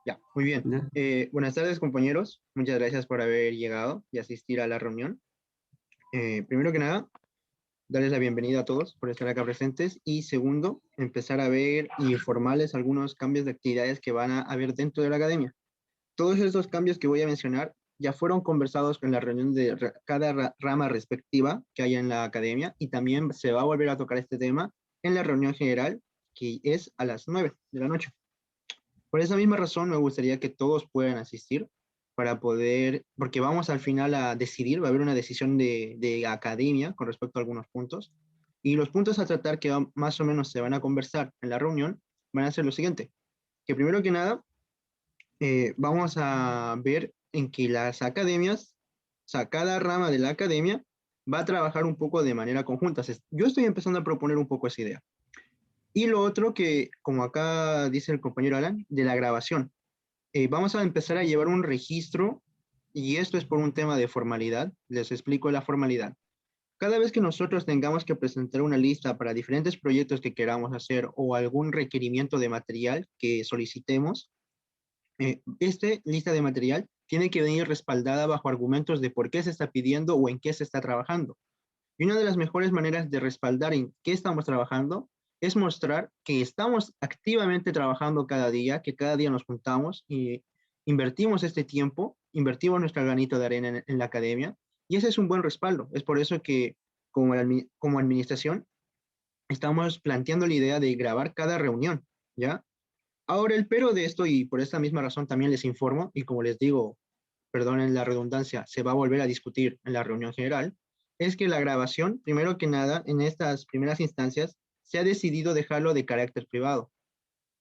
Ya, muy bien. ¿Ya? Buenas tardes, compañeros. Muchas gracias por haber llegado y asistir a la reunión. Primero que nada, darles la bienvenida a todos por estar acá presentes. Y segundo, empezar a ver y informarles algunos cambios de actividades que van a haber dentro de la academia. Todos estos cambios que voy a mencionar ya fueron conversados en la reunión de cada rama respectiva que haya en la academia y también se va a volver a tocar este tema en la reunión general que es a las 9 de la noche. Por esa misma razón, me gustaría que todos puedan asistir para poder, porque vamos al final a decidir, va a haber una decisión de academia con respecto a algunos puntos, y los puntos a tratar que más o menos se van a conversar en la reunión van a ser lo siguiente, que primero que nada, vamos a ver en que las academias, o sea, cada rama de la academia va a trabajar un poco de manera conjunta. Yo estoy empezando a proponer un poco esa idea. Y lo otro que, como acá dice el compañero Alan, de la grabación. Vamos a empezar a llevar un registro y esto es por un tema de formalidad. Les explico la formalidad. Cada vez que nosotros tengamos que presentar una lista para diferentes proyectos que queramos hacer o algún requerimiento de material que solicitemos, esta lista de material tiene que venir respaldada bajo argumentos de por qué se está pidiendo o en qué se está trabajando. Y una de las mejores maneras de respaldar en qué estamos trabajando es mostrar que estamos activamente trabajando cada día, que cada día nos juntamos y invertimos este tiempo, invertimos nuestro granito de arena en la academia, y ese es un buen respaldo. Es por eso que como administración estamos planteando la idea de grabar cada reunión, ¿ya? Ahora el pero de esto, y por esta misma razón también les informo, y como les digo, perdonen la redundancia, se va a volver a discutir en la reunión general, es que la grabación, primero que nada, en estas primeras instancias, se ha decidido dejarlo de carácter privado.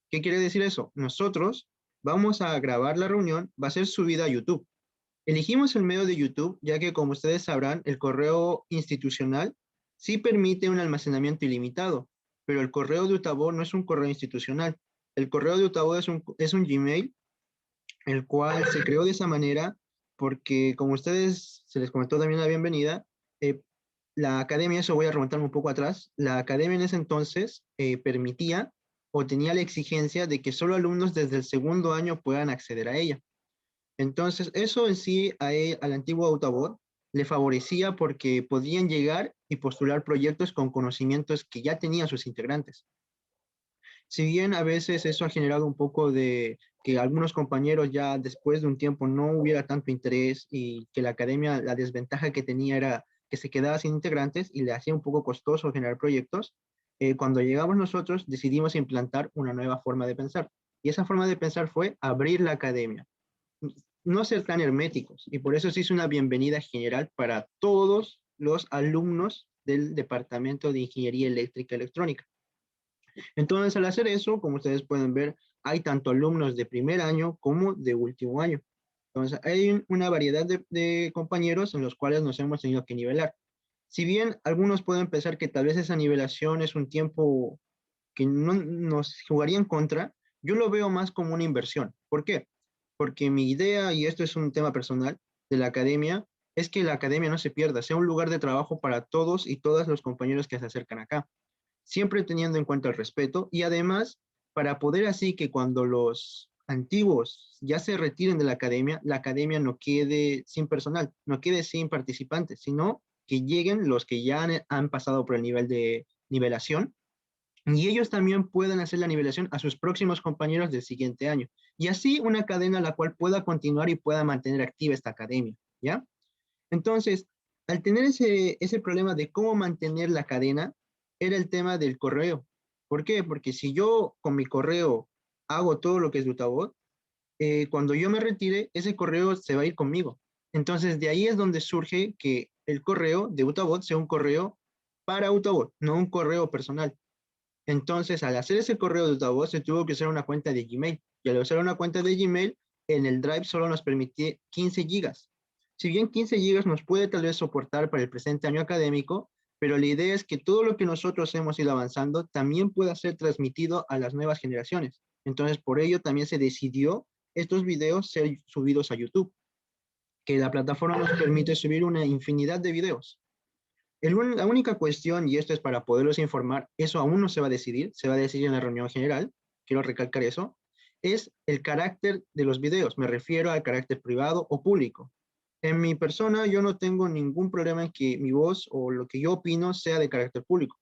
¿Qué quiere decir eso? Nosotros vamos a grabar la reunión, va a ser subida a YouTube. Elegimos el medio de YouTube, ya que como ustedes sabrán, el correo institucional sí permite un almacenamiento ilimitado, pero el correo de Utabo no es un correo institucional. El correo de Utabo es un Gmail el cual se creó de esa manera porque, como ustedes se les comentó también la bienvenida, eh, la academia, eso voy a remontarme un poco atrás, la academia en ese entonces permitía o tenía la exigencia de que solo alumnos desde el segundo año puedan acceder a ella. Entonces, eso en sí al antiguo Autobot le favorecía porque podían llegar y postular proyectos con conocimientos que ya tenían sus integrantes. Si bien a veces eso ha generado un poco de que algunos compañeros ya después de un tiempo no hubiera tanto interés y que la academia, la desventaja que tenía era que se quedaba sin integrantes y le hacía un poco costoso generar proyectos, cuando llegamos nosotros decidimos implantar una nueva forma de pensar. Y esa forma de pensar fue abrir la academia, no ser tan herméticos. Y por eso se hizo una bienvenida general para todos los alumnos del Departamento de Ingeniería Eléctrica y Electrónica. Entonces, al hacer eso, como ustedes pueden ver, hay tanto alumnos de primer año como de último año. Entonces, hay una variedad de compañeros en los cuales nos hemos tenido que nivelar. Si bien algunos pueden pensar que tal vez esa nivelación es un tiempo que no nos jugaría en contra, yo lo veo más como una inversión. ¿Por qué? Porque mi idea, y esto es un tema personal de la academia, es que la academia no se pierda, sea un lugar de trabajo para todos y todas los compañeros que se acercan acá siempre teniendo en cuenta el respeto y además para poder así que cuando los antiguos ya se retiren de la academia no quede sin personal, no quede sin participantes, sino que lleguen los que ya han pasado por el nivel de nivelación y ellos también puedan hacer la nivelación a sus próximos compañeros del siguiente año. Y así una cadena la cual pueda continuar y pueda mantener activa esta academia, ¿ya? Entonces, al tener ese problema de cómo mantener la cadena, era el tema del correo. ¿Por qué? Porque si yo con mi correo hago todo lo que es Utabot, cuando yo me retire, ese correo se va a ir conmigo. Entonces, de ahí es donde surge que el correo de Utabot sea un correo para Utabot, no un correo personal. Entonces, al hacer ese correo de Utabot, se tuvo que usar una cuenta de Gmail. Y al usar una cuenta de Gmail, en el Drive solo nos permitía 15 gigas. Si bien 15 gigas nos puede tal vez soportar para el presente año académico, pero la idea es que todo lo que nosotros hemos ido avanzando también pueda ser transmitido a las nuevas generaciones. Entonces, por ello también se decidió estos videos ser subidos a YouTube, que la plataforma nos permite subir una infinidad de videos. La única cuestión, y esto es para poderlos informar, eso aún no se va a decidir en la reunión general, quiero recalcar eso, es el carácter de los videos. Me refiero al carácter privado o público. En mi persona yo no tengo ningún problema en que mi voz o lo que yo opino sea de carácter público,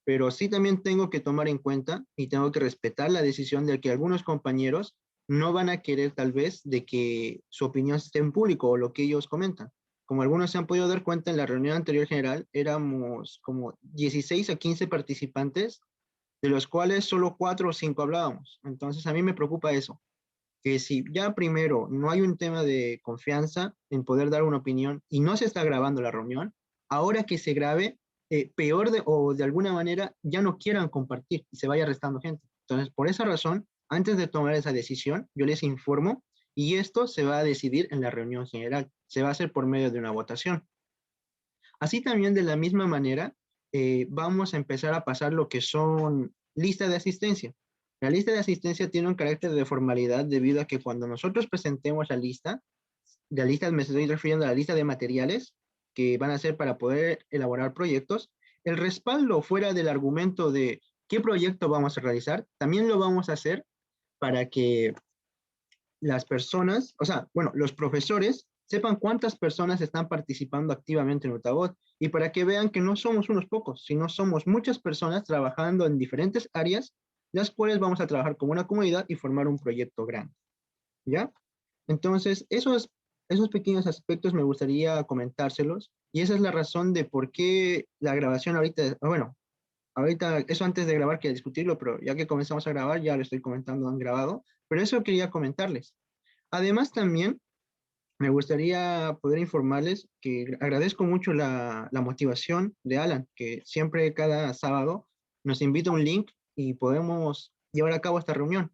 pero sí también tengo que tomar en cuenta y tengo que respetar la decisión de que algunos compañeros no van a querer tal vez de que su opinión esté en público o lo que ellos comentan. Como algunos se han podido dar cuenta en la reunión anterior general, éramos como 16 a 15 participantes, de los cuales solo 4 o 5 hablábamos. Entonces a mí me preocupa eso, que si ya primero no hay un tema de confianza en poder dar una opinión y no se está grabando la reunión, ahora que se grabe, peor o de alguna manera ya no quieran compartir y se vaya restando gente. Entonces, por esa razón, antes de tomar esa decisión, yo les informo y esto se va a decidir en la reunión general. Se va a hacer por medio de una votación. Así también de la misma manera, vamos a empezar a pasar lo que son listas de asistencia. La lista de asistencia tiene un carácter de formalidad debido a que cuando nosotros presentemos la lista me estoy refiriendo a la lista de materiales que van a ser para poder elaborar proyectos, el respaldo fuera del argumento de qué proyecto vamos a realizar, también lo vamos a hacer para que las personas, o sea, bueno, los profesores sepan cuántas personas están participando activamente en Utabot y para que vean que no somos unos pocos, sino somos muchas personas trabajando en diferentes áreas, las cuales vamos a trabajar como una comunidad y formar un proyecto grande, ¿ya? Entonces, esos pequeños aspectos me gustaría comentárselos y esa es la razón de por qué la grabación ahorita, bueno, ahorita, eso antes de grabar quería discutirlo, pero ya que comenzamos a grabar, ya lo estoy comentando en grabado, pero eso quería comentarles. Además, también me gustaría poder informarles que agradezco mucho la motivación de Alan, que siempre cada sábado nos invita un link y podemos llevar a cabo esta reunión.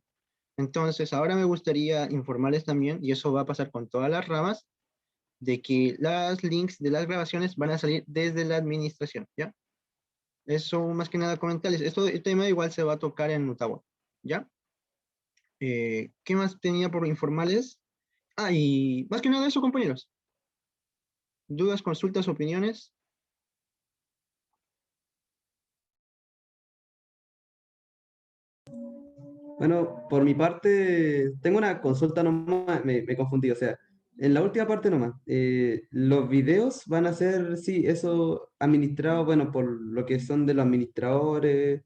Entonces, ahora me gustaría informarles también, y eso va a pasar con todas las ramas, de que las links de las grabaciones van a salir desde la administración, ¿ya? Eso más que nada comentarles. El tema igual se va a tocar en Mutagua, ¿ya? ¿Qué más tenía por informarles? Ah, y más que nada eso, compañeros. ¿Dudas, consultas, opiniones? Bueno, por mi parte, tengo una consulta nomás, me confundí, o sea, en la última parte nomás, los videos van a ser, sí, eso administrado, bueno, por lo que son de los administradores,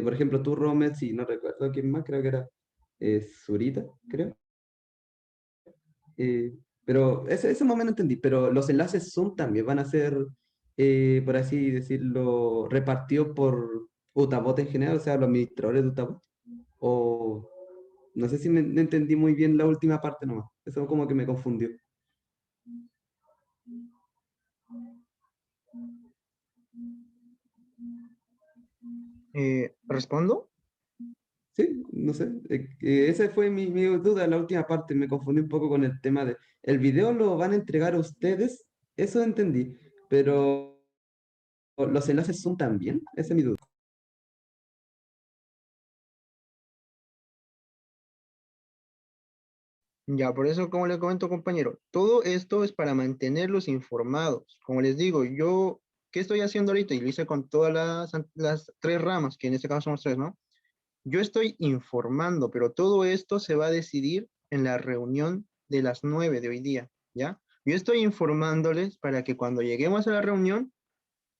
por ejemplo, tú, Romet, si no recuerdo quién más, creo que era Zurita, creo. Eh, pero ese momento entendí, pero los enlaces Zoom también van a ser, por así decirlo, repartidos por Utabot en general, o sea, los administradores de Utabot. O no sé si me entendí muy bien la última parte nomás. Eso como que me confundió. ¿Respondo? Sí, no sé. Esa fue mi duda, la última parte. Me confundí un poco con el tema de... ¿El video lo van a entregar a ustedes? Eso entendí. Pero los enlaces son también. Esa es mi duda. Ya, por eso, como le comento, compañero, todo esto es para mantenerlos informados. Como les digo, yo, ¿qué estoy haciendo ahorita? Y lo hice con todas las tres ramas, que en este caso somos tres, ¿no? Yo estoy informando, pero todo esto se va a decidir en la reunión de las 9 de hoy día, ¿ya? Yo estoy informándoles para que cuando lleguemos a la reunión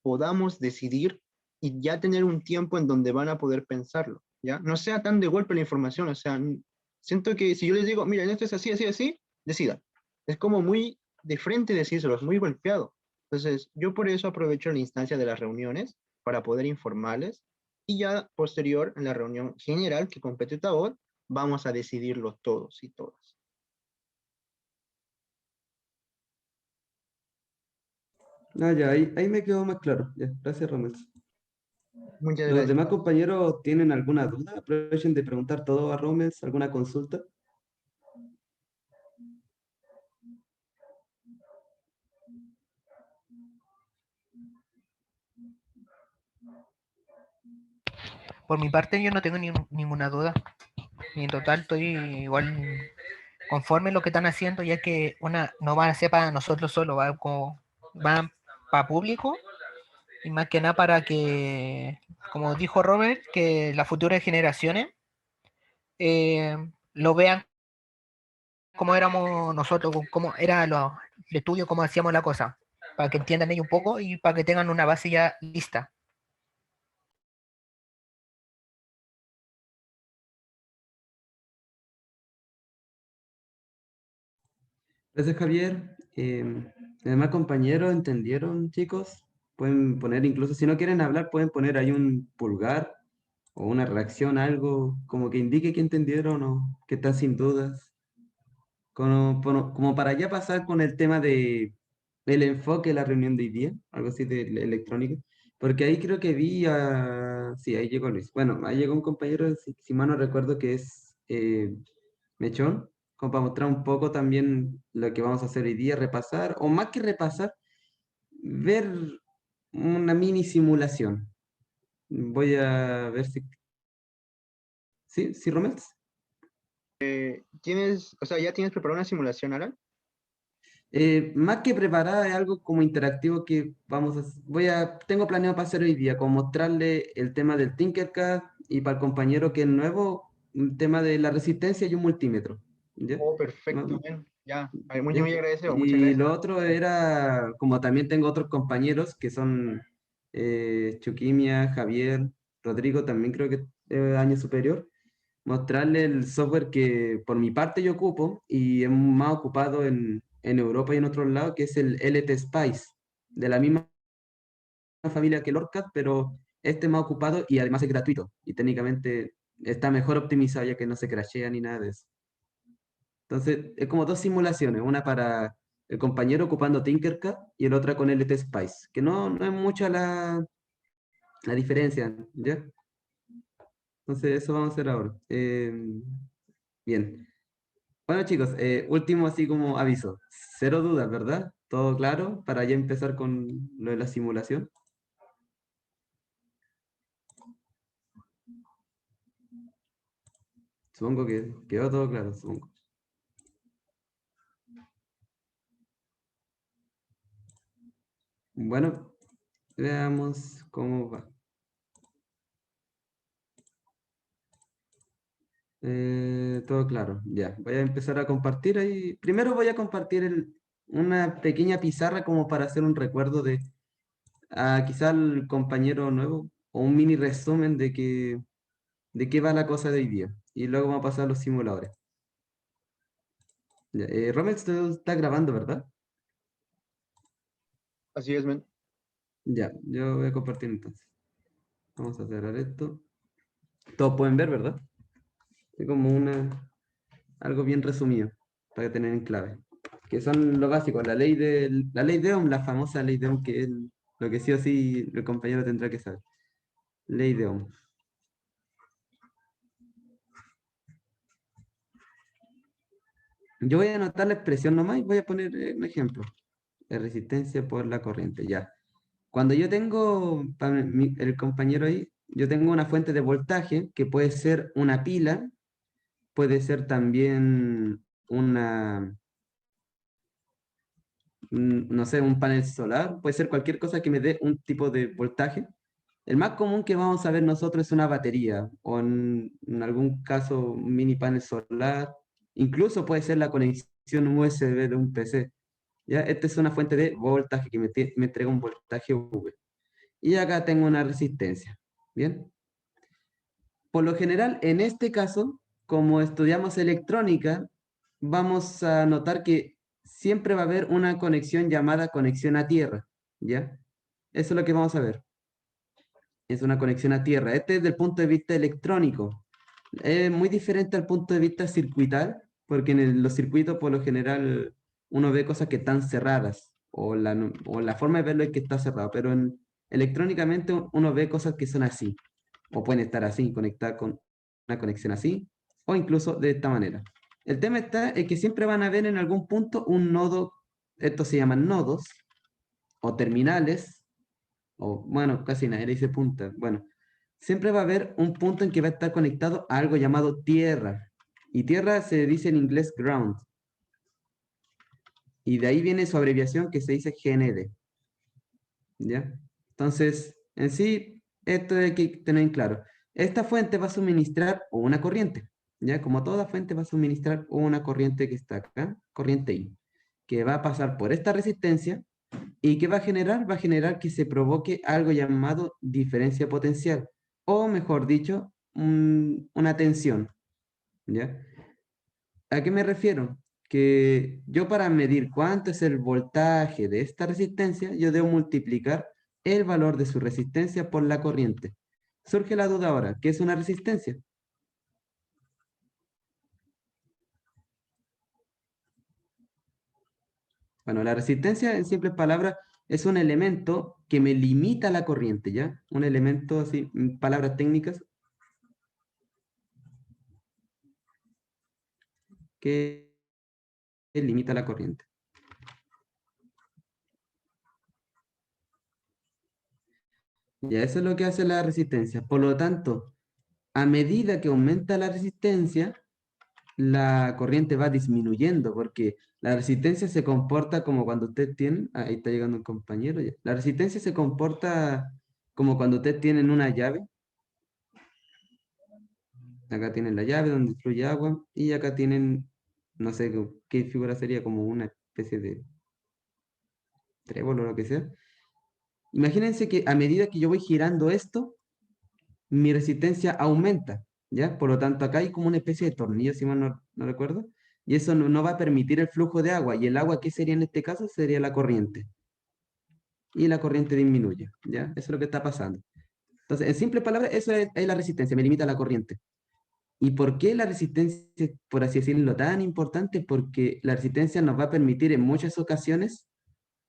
podamos decidir y ya tener un tiempo en donde van a poder pensarlo, ¿ya? No sea tan de golpe la información, o sea, siento que si yo les digo, miren, esto es así, así, así, decidan. Es como muy de frente decírselos, muy golpeado. Entonces, yo por eso aprovecho la instancia de las reuniones para poder informarles y ya posterior, en la reunión general que compete Tabot, vamos a decidirlo todos y todas. Ah, ya, ahí me quedó más claro. Ya, gracias, Romel. Muchas ¿Los gracias. demás compañeros tienen alguna duda? Aprovechen de preguntar todo a Romel, alguna consulta. Por mi parte, yo no tengo ninguna duda. Y en total estoy igual conforme lo que están haciendo, ya que una no va a ser para nosotros solo, va para público y más que nada para que, como dijo Robert, que las futuras generaciones lo vean cómo éramos nosotros, cómo era el estudio, cómo hacíamos la cosa, para que entiendan ellos un poco y para que tengan una base ya lista. Gracias, Javier. Además, compañeros, ¿entendieron, chicos? Pueden poner, incluso si no quieren hablar, pueden poner ahí un pulgar o una reacción, algo como que indique que entendieron o que están sin dudas. Como para ya pasar con el tema de el enfoque de la reunión de hoy día, algo así de electrónica. Porque ahí creo que vi a... Sí, ahí llegó Luis. Bueno, ahí llegó un compañero, si mal no recuerdo, que es Mechón, como para mostrar un poco también lo que vamos a hacer hoy día, repasar, o más que repasar, ver una mini simulación. Voy a ver si... ¿Sí? ¿Sí, Romel? O sea, ¿ya tienes preparada una simulación, Alan? Más que preparada, es algo como interactivo que tengo planeado para hacer hoy día, como mostrarle el tema del Tinkercad y para el compañero que es nuevo, un tema de la resistencia y un multímetro. ¿Ya? Oh, Ma- perfecto, bien. Ya, a ver, muy, ¿Ya? muy agradecido, muchas Y gracias. lo otro era, como también tengo otros compañeros que son Chuquimia, Javier, Rodrigo, también creo que año superior, mostrarle el software que por mi parte yo ocupo y es más ocupado en Europa y en otros lados, que es el LT Spice, de la misma familia que el OrCAD, pero este es más ocupado y además es gratuito y técnicamente está mejor optimizado ya que no se crashea ni nada de eso. Entonces, es como dos simulaciones, una para el compañero ocupando Tinkercad y el otra con LT Spice, que no es mucha la diferencia, ¿ya? Entonces, eso vamos a hacer ahora. Bien. Bueno, chicos, último así como aviso. Cero dudas, ¿verdad? ¿Todo claro para ya empezar con lo de la simulación? Supongo que quedó todo claro, supongo. Bueno, veamos cómo va. Todo claro, ya. Voy a empezar a compartir ahí. Primero voy a compartir una pequeña pizarra como para hacer un recuerdo de quizá al compañero nuevo o un mini resumen de qué va la cosa de hoy día. Y luego vamos a pasar a los simuladores. Ya, Rommel, tú estás grabando, ¿verdad? Así es, men. Ya, yo voy a compartir entonces. Vamos a cerrar esto. Todos pueden ver, ¿verdad? Es como algo bien resumido para tener en clave. Que son lo básico, la ley de Ohm, la famosa ley de Ohm, que es lo que sí o sí el compañero tendrá que saber. Ley de Ohm. Yo voy a anotar la expresión nomás y voy a poner un ejemplo. De resistencia por la corriente, ya. Cuando yo tengo, para el compañero ahí, yo tengo una fuente de voltaje que puede ser una pila, puede ser también no sé, un panel solar, puede ser cualquier cosa que me dé un tipo de voltaje. El más común que vamos a ver nosotros es una batería o en algún caso un mini panel solar, incluso puede ser la conexión USB de un PC. ¿Ya? Esta es una fuente de voltaje que me entrega un voltaje V. Y acá tengo una resistencia. ¿Bien? Por lo general, en este caso, como estudiamos electrónica, vamos a notar que siempre va a haber una conexión llamada conexión a tierra, ¿ya? Eso es lo que vamos a ver. Es una conexión a tierra. Este es desde el punto de vista electrónico. Es muy diferente al punto de vista circuital, porque los circuitos por lo general uno ve cosas que están cerradas, o la forma de verlo es que está cerrado, pero electrónicamente uno ve cosas que son así o pueden estar así, conectadas con una conexión así, o incluso de esta manera. El tema está es que siempre van a ver en algún punto un nodo, estos se llaman nodos, o terminales, o bueno, casi nadie le dice punta, bueno, siempre va a haber un punto en que va a estar conectado a algo llamado tierra, y tierra se dice en inglés ground, y de ahí viene su abreviación que se dice GND, ¿ya? Entonces, en sí, esto hay que tener en claro. Esta fuente va a suministrar una corriente, ¿ya? Como toda fuente va a suministrar una corriente que está acá, corriente I, que va a pasar por esta resistencia y ¿qué va a generar? Va a generar que se provoque algo llamado diferencia potencial, o mejor dicho, una tensión, ¿ya? ¿A qué me refiero? Que yo para medir cuánto es el voltaje de esta resistencia, yo debo multiplicar el valor de su resistencia por la corriente. Surge la duda ahora, ¿qué es una resistencia? Bueno, la resistencia, en simples palabras, es un elemento que me limita la corriente, ¿ya? Un elemento, así, en palabras técnicas, que limita la corriente. Ya, eso es lo que hace la resistencia. Por lo tanto, a medida que aumenta la resistencia, la corriente va disminuyendo, porque la resistencia se comporta como cuando usted tiene, ahí está llegando un compañero ya. La resistencia se comporta como cuando usted tiene una llave. Acá tienen la llave donde fluye agua y acá tienen, no sé qué figura sería, como una especie de trébol o lo que sea. Imagínense que a medida que yo voy girando esto, mi resistencia aumenta, ¿ya? Por lo tanto, acá hay como una especie de tornillo, si mal no recuerdo, y eso no va a permitir el flujo de agua, y el agua, ¿qué sería en este caso? Sería la corriente, y la corriente disminuye, ¿ya? Eso es lo que está pasando. Entonces, en simples palabras, eso es la resistencia, me limita la corriente. ¿Y por qué la resistencia, por así decirlo, tan importante? Porque la resistencia nos va a permitir en muchas ocasiones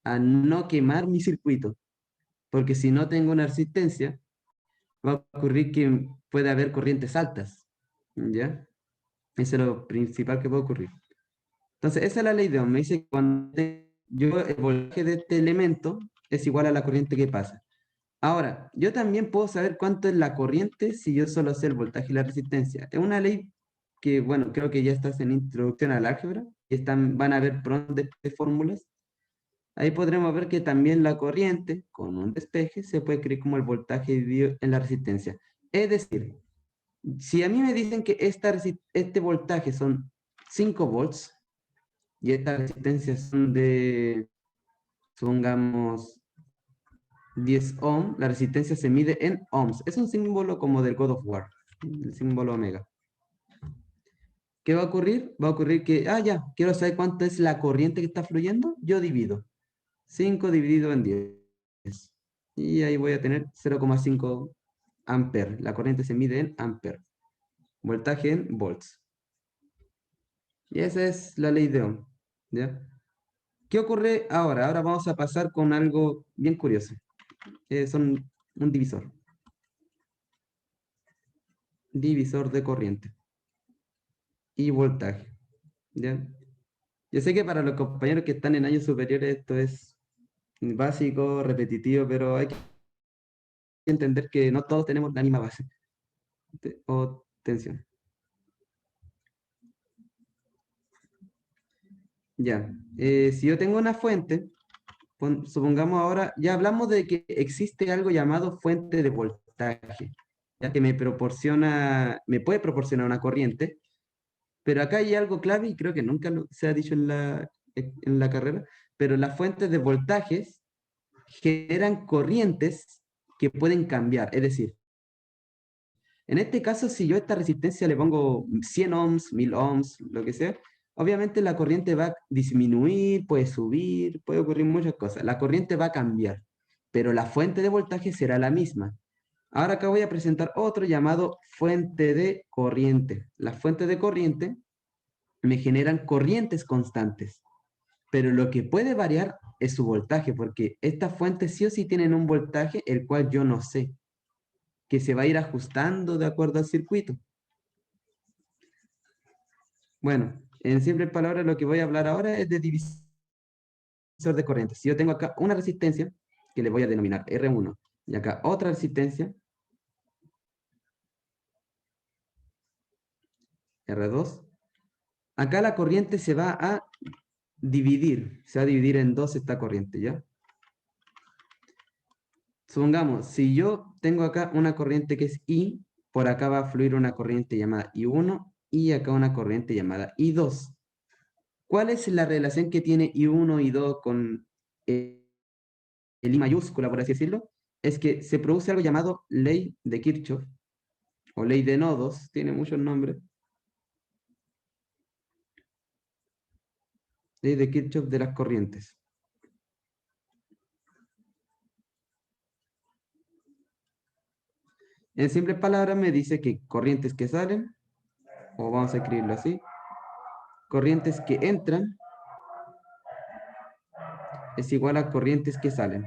a no quemar mi circuito, porque si no tengo una resistencia, va a ocurrir que puede haber corrientes altas, ¿ya? Eso es lo principal que puede ocurrir. Entonces, esa es la ley de Ohm. Me dice que cuando yo, el voltaje de este elemento es igual a la corriente que pasa. Ahora, yo también puedo saber cuánto es la corriente si yo solo sé el voltaje y la resistencia. Es una ley que, bueno, creo que ya estás en introducción al álgebra, y van a ver pronto de fórmulas. Ahí podremos ver que también la corriente con un despeje se puede escribir como el voltaje dividido en la resistencia. Es decir, si a mí me dicen que este voltaje son 5 volts y esta resistencia son de, supongamos, 10 ohm, la resistencia se mide en ohms. Es un símbolo como del God of War, el símbolo omega. ¿Qué va a ocurrir? Va a ocurrir que, ya, quiero saber cuánto es la corriente que está fluyendo, yo divido. 5 dividido en 10. Y ahí voy a tener 0,5 amperes. La corriente se mide en amperes. Voltaje en volts. Y esa es la ley de Ohm, ¿ya? ¿Qué ocurre ahora? Ahora vamos a pasar con algo bien curioso. Son un divisor. Divisor de corriente y voltaje, ¿ya? Yo sé que para los compañeros que están en años superiores esto es básico, repetitivo, pero hay que entender que no todos tenemos la misma base o tensión. Ya, si yo tengo una fuente, supongamos ahora, ya hablamos de que existe algo llamado fuente de voltaje, ya que me puede proporcionar una corriente, pero acá hay algo clave y creo que nunca se ha dicho en la carrera, pero las fuentes de voltajes generan corrientes que pueden cambiar. Es decir, en este caso, si yo a esta resistencia le pongo 100 ohms, 1000 ohms, lo que sea, obviamente la corriente va a disminuir, puede subir, puede ocurrir muchas cosas. La corriente va a cambiar, pero la fuente de voltaje será la misma. Ahora acá voy a presentar otro llamado fuente de corriente. Las fuentes de corriente me generan corrientes constantes, pero lo que puede variar es su voltaje, porque estas fuentes sí o sí tienen un voltaje el cual yo no sé, que se va a ir ajustando de acuerdo al circuito. Bueno, en simples palabras, lo que voy a hablar ahora es de divisor de corriente. Si yo tengo acá una resistencia, que le voy a denominar R1, y acá otra resistencia, R2, acá la corriente se va a dividir en dos esta corriente, ¿ya? Supongamos, si yo tengo acá una corriente que es I, por acá va a fluir una corriente llamada I1 y acá una corriente llamada I2. ¿Cuál es la relación que tiene I1 y I2 con el I mayúscula, por así decirlo? Es que se produce algo llamado ley de Kirchhoff, o ley de nodos, tiene muchos nombres. Ley de Kirchhoff de las corrientes. En simples palabras me dice que corrientes que salen, o vamos a escribirlo así, corrientes que entran es igual a corrientes que salen.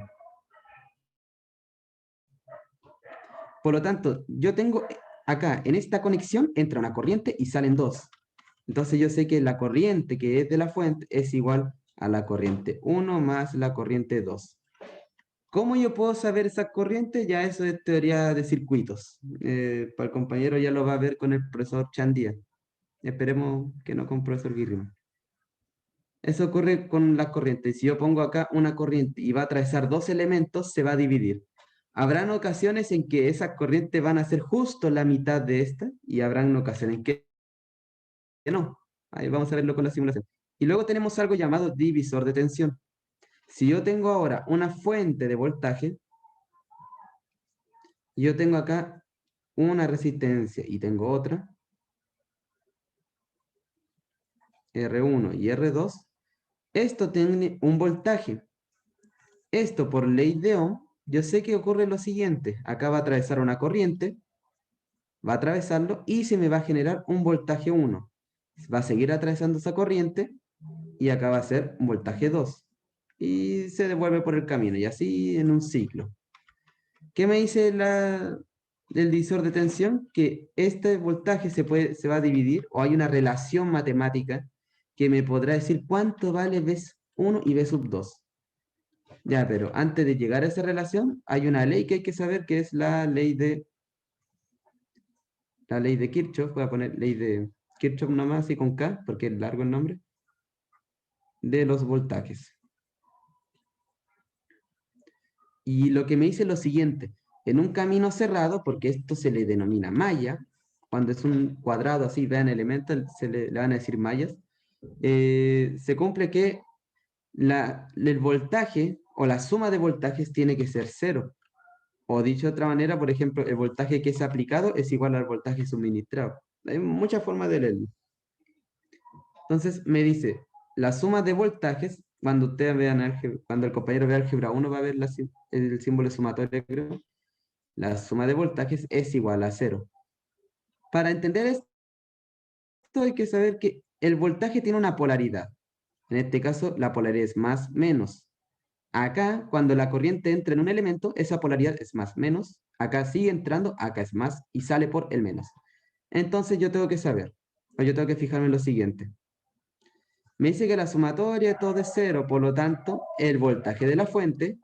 Por lo tanto, yo tengo acá, en esta conexión, entra una corriente y salen dos. Entonces yo sé que la corriente que es de la fuente es igual a la corriente 1 más la corriente 2. ¿Cómo yo puedo saber esa corriente? Ya eso es teoría de circuitos. Para el compañero ya lo va a ver con el profesor Chandía. Esperemos que no con el profesor Guirrimo. Eso ocurre con las corrientes. Si yo pongo acá una corriente y va a atravesar dos elementos, se va a dividir. Habrán ocasiones en que esas corrientes van a ser justo la mitad de esta y habrán ocasiones en que no. Ahí vamos a verlo con la simulación. Y luego tenemos algo llamado divisor de tensión. Si yo tengo ahora una fuente de voltaje, yo tengo acá una resistencia y tengo otra, R1 y R2, esto tiene un voltaje. Esto por ley de Ohm, yo sé que ocurre lo siguiente. Acá va a atravesar una corriente, va a atravesarlo y se me va a generar un voltaje 1. Va a seguir atravesando esa corriente y acá va a ser un voltaje 2. Y se devuelve por el camino y así en un ciclo. ¿Qué me dice el divisor de tensión? Que este voltaje se va a dividir o hay una relación matemática que me podrá decir cuánto vale V1 y V2. Ya, pero antes de llegar a esa relación, hay una ley que hay que saber que es la ley de Kirchhoff. Voy a poner ley de Kirchhoff nomás así con K, porque es largo el nombre, de los voltajes. Y lo que me dice es lo siguiente, en un camino cerrado, porque esto se le denomina malla, cuando es un cuadrado así, vean elementos, le van a decir mallas, se cumple que el voltaje o la suma de voltajes tiene que ser cero. O dicho de otra manera, por ejemplo, el voltaje que es aplicado es igual al voltaje suministrado. Hay muchas formas de leerlo. Entonces me dice, la suma de voltajes, cuando ustedes vean álgebra, cuando el compañero vea álgebra 1 va a ver el símbolo sumatorio, creo. La suma de voltajes es igual a cero. Para entender esto hay que saber que el voltaje tiene una polaridad. En este caso, la polaridad es más, menos. Acá, cuando la corriente entra en un elemento, esa polaridad es más, menos. Acá sigue entrando, acá es más y sale por el menos. Entonces yo tengo que saber, o yo tengo que fijarme en lo siguiente. Me dice que la sumatoria de todo es cero, por lo tanto, el voltaje de la fuente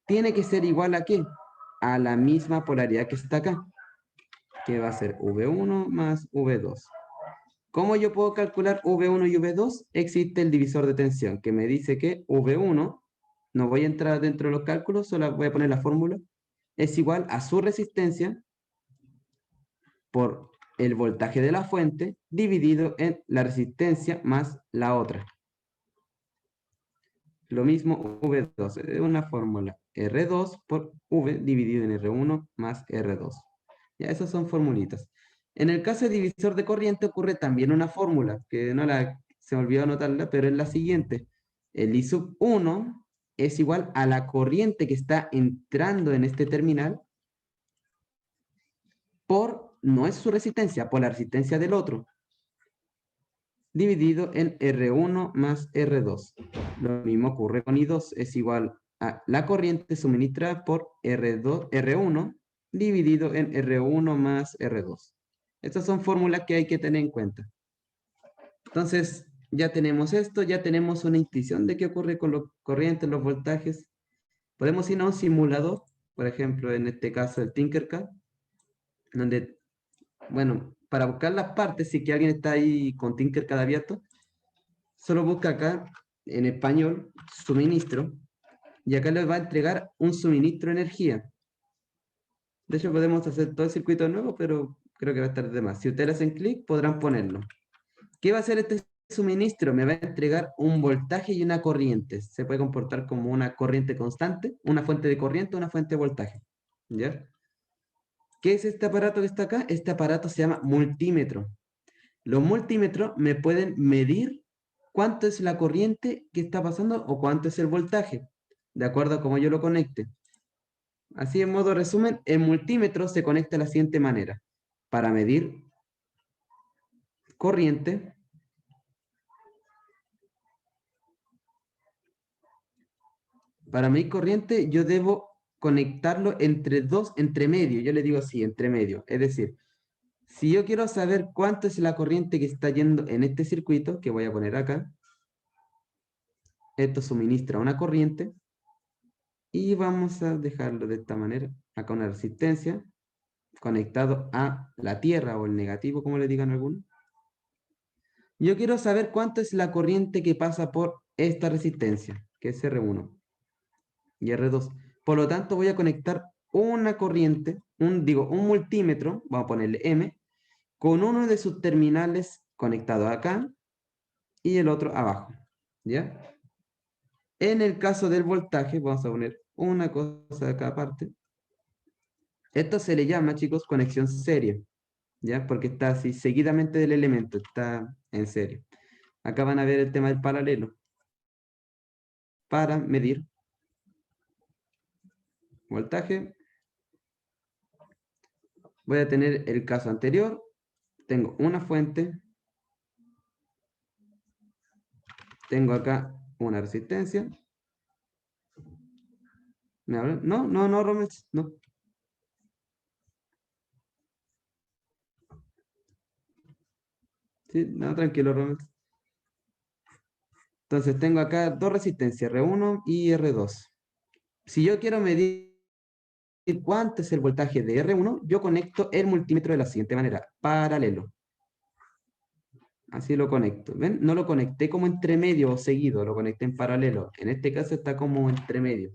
tiene que ser igual a ¿qué? A la misma polaridad que está acá, que va a ser V1 más V2. ¿Cómo yo puedo calcular V1 y V2? Existe el divisor de tensión, que me dice que V1, no voy a entrar dentro de los cálculos, solo voy a poner la fórmula, es igual a su resistencia por el voltaje de la fuente dividido en la resistencia más la otra. Lo mismo V2, es una fórmula R2 por V dividido en R1 más R2. Ya, esas son formulitas. En el caso de divisor de corriente ocurre también una fórmula, que se me olvidó anotarla, pero es la siguiente. El I sub 1 es igual a la corriente que está entrando en este terminal por, no es su resistencia, por la resistencia del otro, dividido en R1 más R2. Lo mismo ocurre con I2, es igual a la corriente suministrada por R1 dividido en R1 más R2. Estas son fórmulas que hay que tener en cuenta. Entonces, ya tenemos esto, ya tenemos una intuición de qué ocurre con los corrientes, los voltajes. Podemos ir a un simulador, por ejemplo, en este caso el Tinkercad, donde, bueno, para buscar las partes, si que alguien está ahí con Tinkercad abierto, solo busca acá, en español, suministro, y acá les va a entregar un suministro de energía. De hecho, podemos hacer todo el circuito nuevo, pero creo que va a estar de más. Si ustedes hacen clic, podrán ponerlo. ¿Qué va a hacer este suministro? Me va a entregar un voltaje y una corriente. Se puede comportar como una corriente constante, una fuente de corriente, una fuente de voltaje. ¿Ya? ¿Qué es este aparato que está acá? Este aparato se llama multímetro. Los multímetros me pueden medir cuánto es la corriente que está pasando o cuánto es el voltaje, de acuerdo a cómo yo lo conecte. Así, en modo resumen, el multímetro se conecta de la siguiente manera. Para medir corriente, yo debo conectarlo entre medio. Yo le digo así, entre medio. Es decir, si yo quiero saber cuánto es la corriente que está yendo en este circuito, que voy a poner acá, esto suministra una corriente, y vamos a dejarlo de esta manera. Acá una resistencia, conectado a la tierra o el negativo, como le digan algunos. Yo quiero saber cuánto es la corriente que pasa por esta resistencia, que es R1 y R2. Por lo tanto, voy a conectar una corriente, un multímetro, vamos a ponerle M, con uno de sus terminales conectado acá y el otro abajo. ¿Ya? En el caso del voltaje, vamos a poner una cosa acá aparte. Esto se le llama, chicos, conexión seria, ¿ya? Porque está así seguidamente del elemento, está en serie. Acá van a ver el tema del paralelo. Para medir voltaje, voy a tener el caso anterior. Tengo una fuente. Tengo acá una resistencia. ¿Me hablan? No, Romex, no. Sí, no, tranquilo, Romex. Entonces tengo acá dos resistencias, R1 y R2. Si yo quiero medir cuánto es el voltaje de R1, yo conecto el multímetro de la siguiente manera, paralelo. Así lo conecto, ¿ven? No lo conecté como entre medio o seguido, lo conecté en paralelo. En este caso está como entre medio.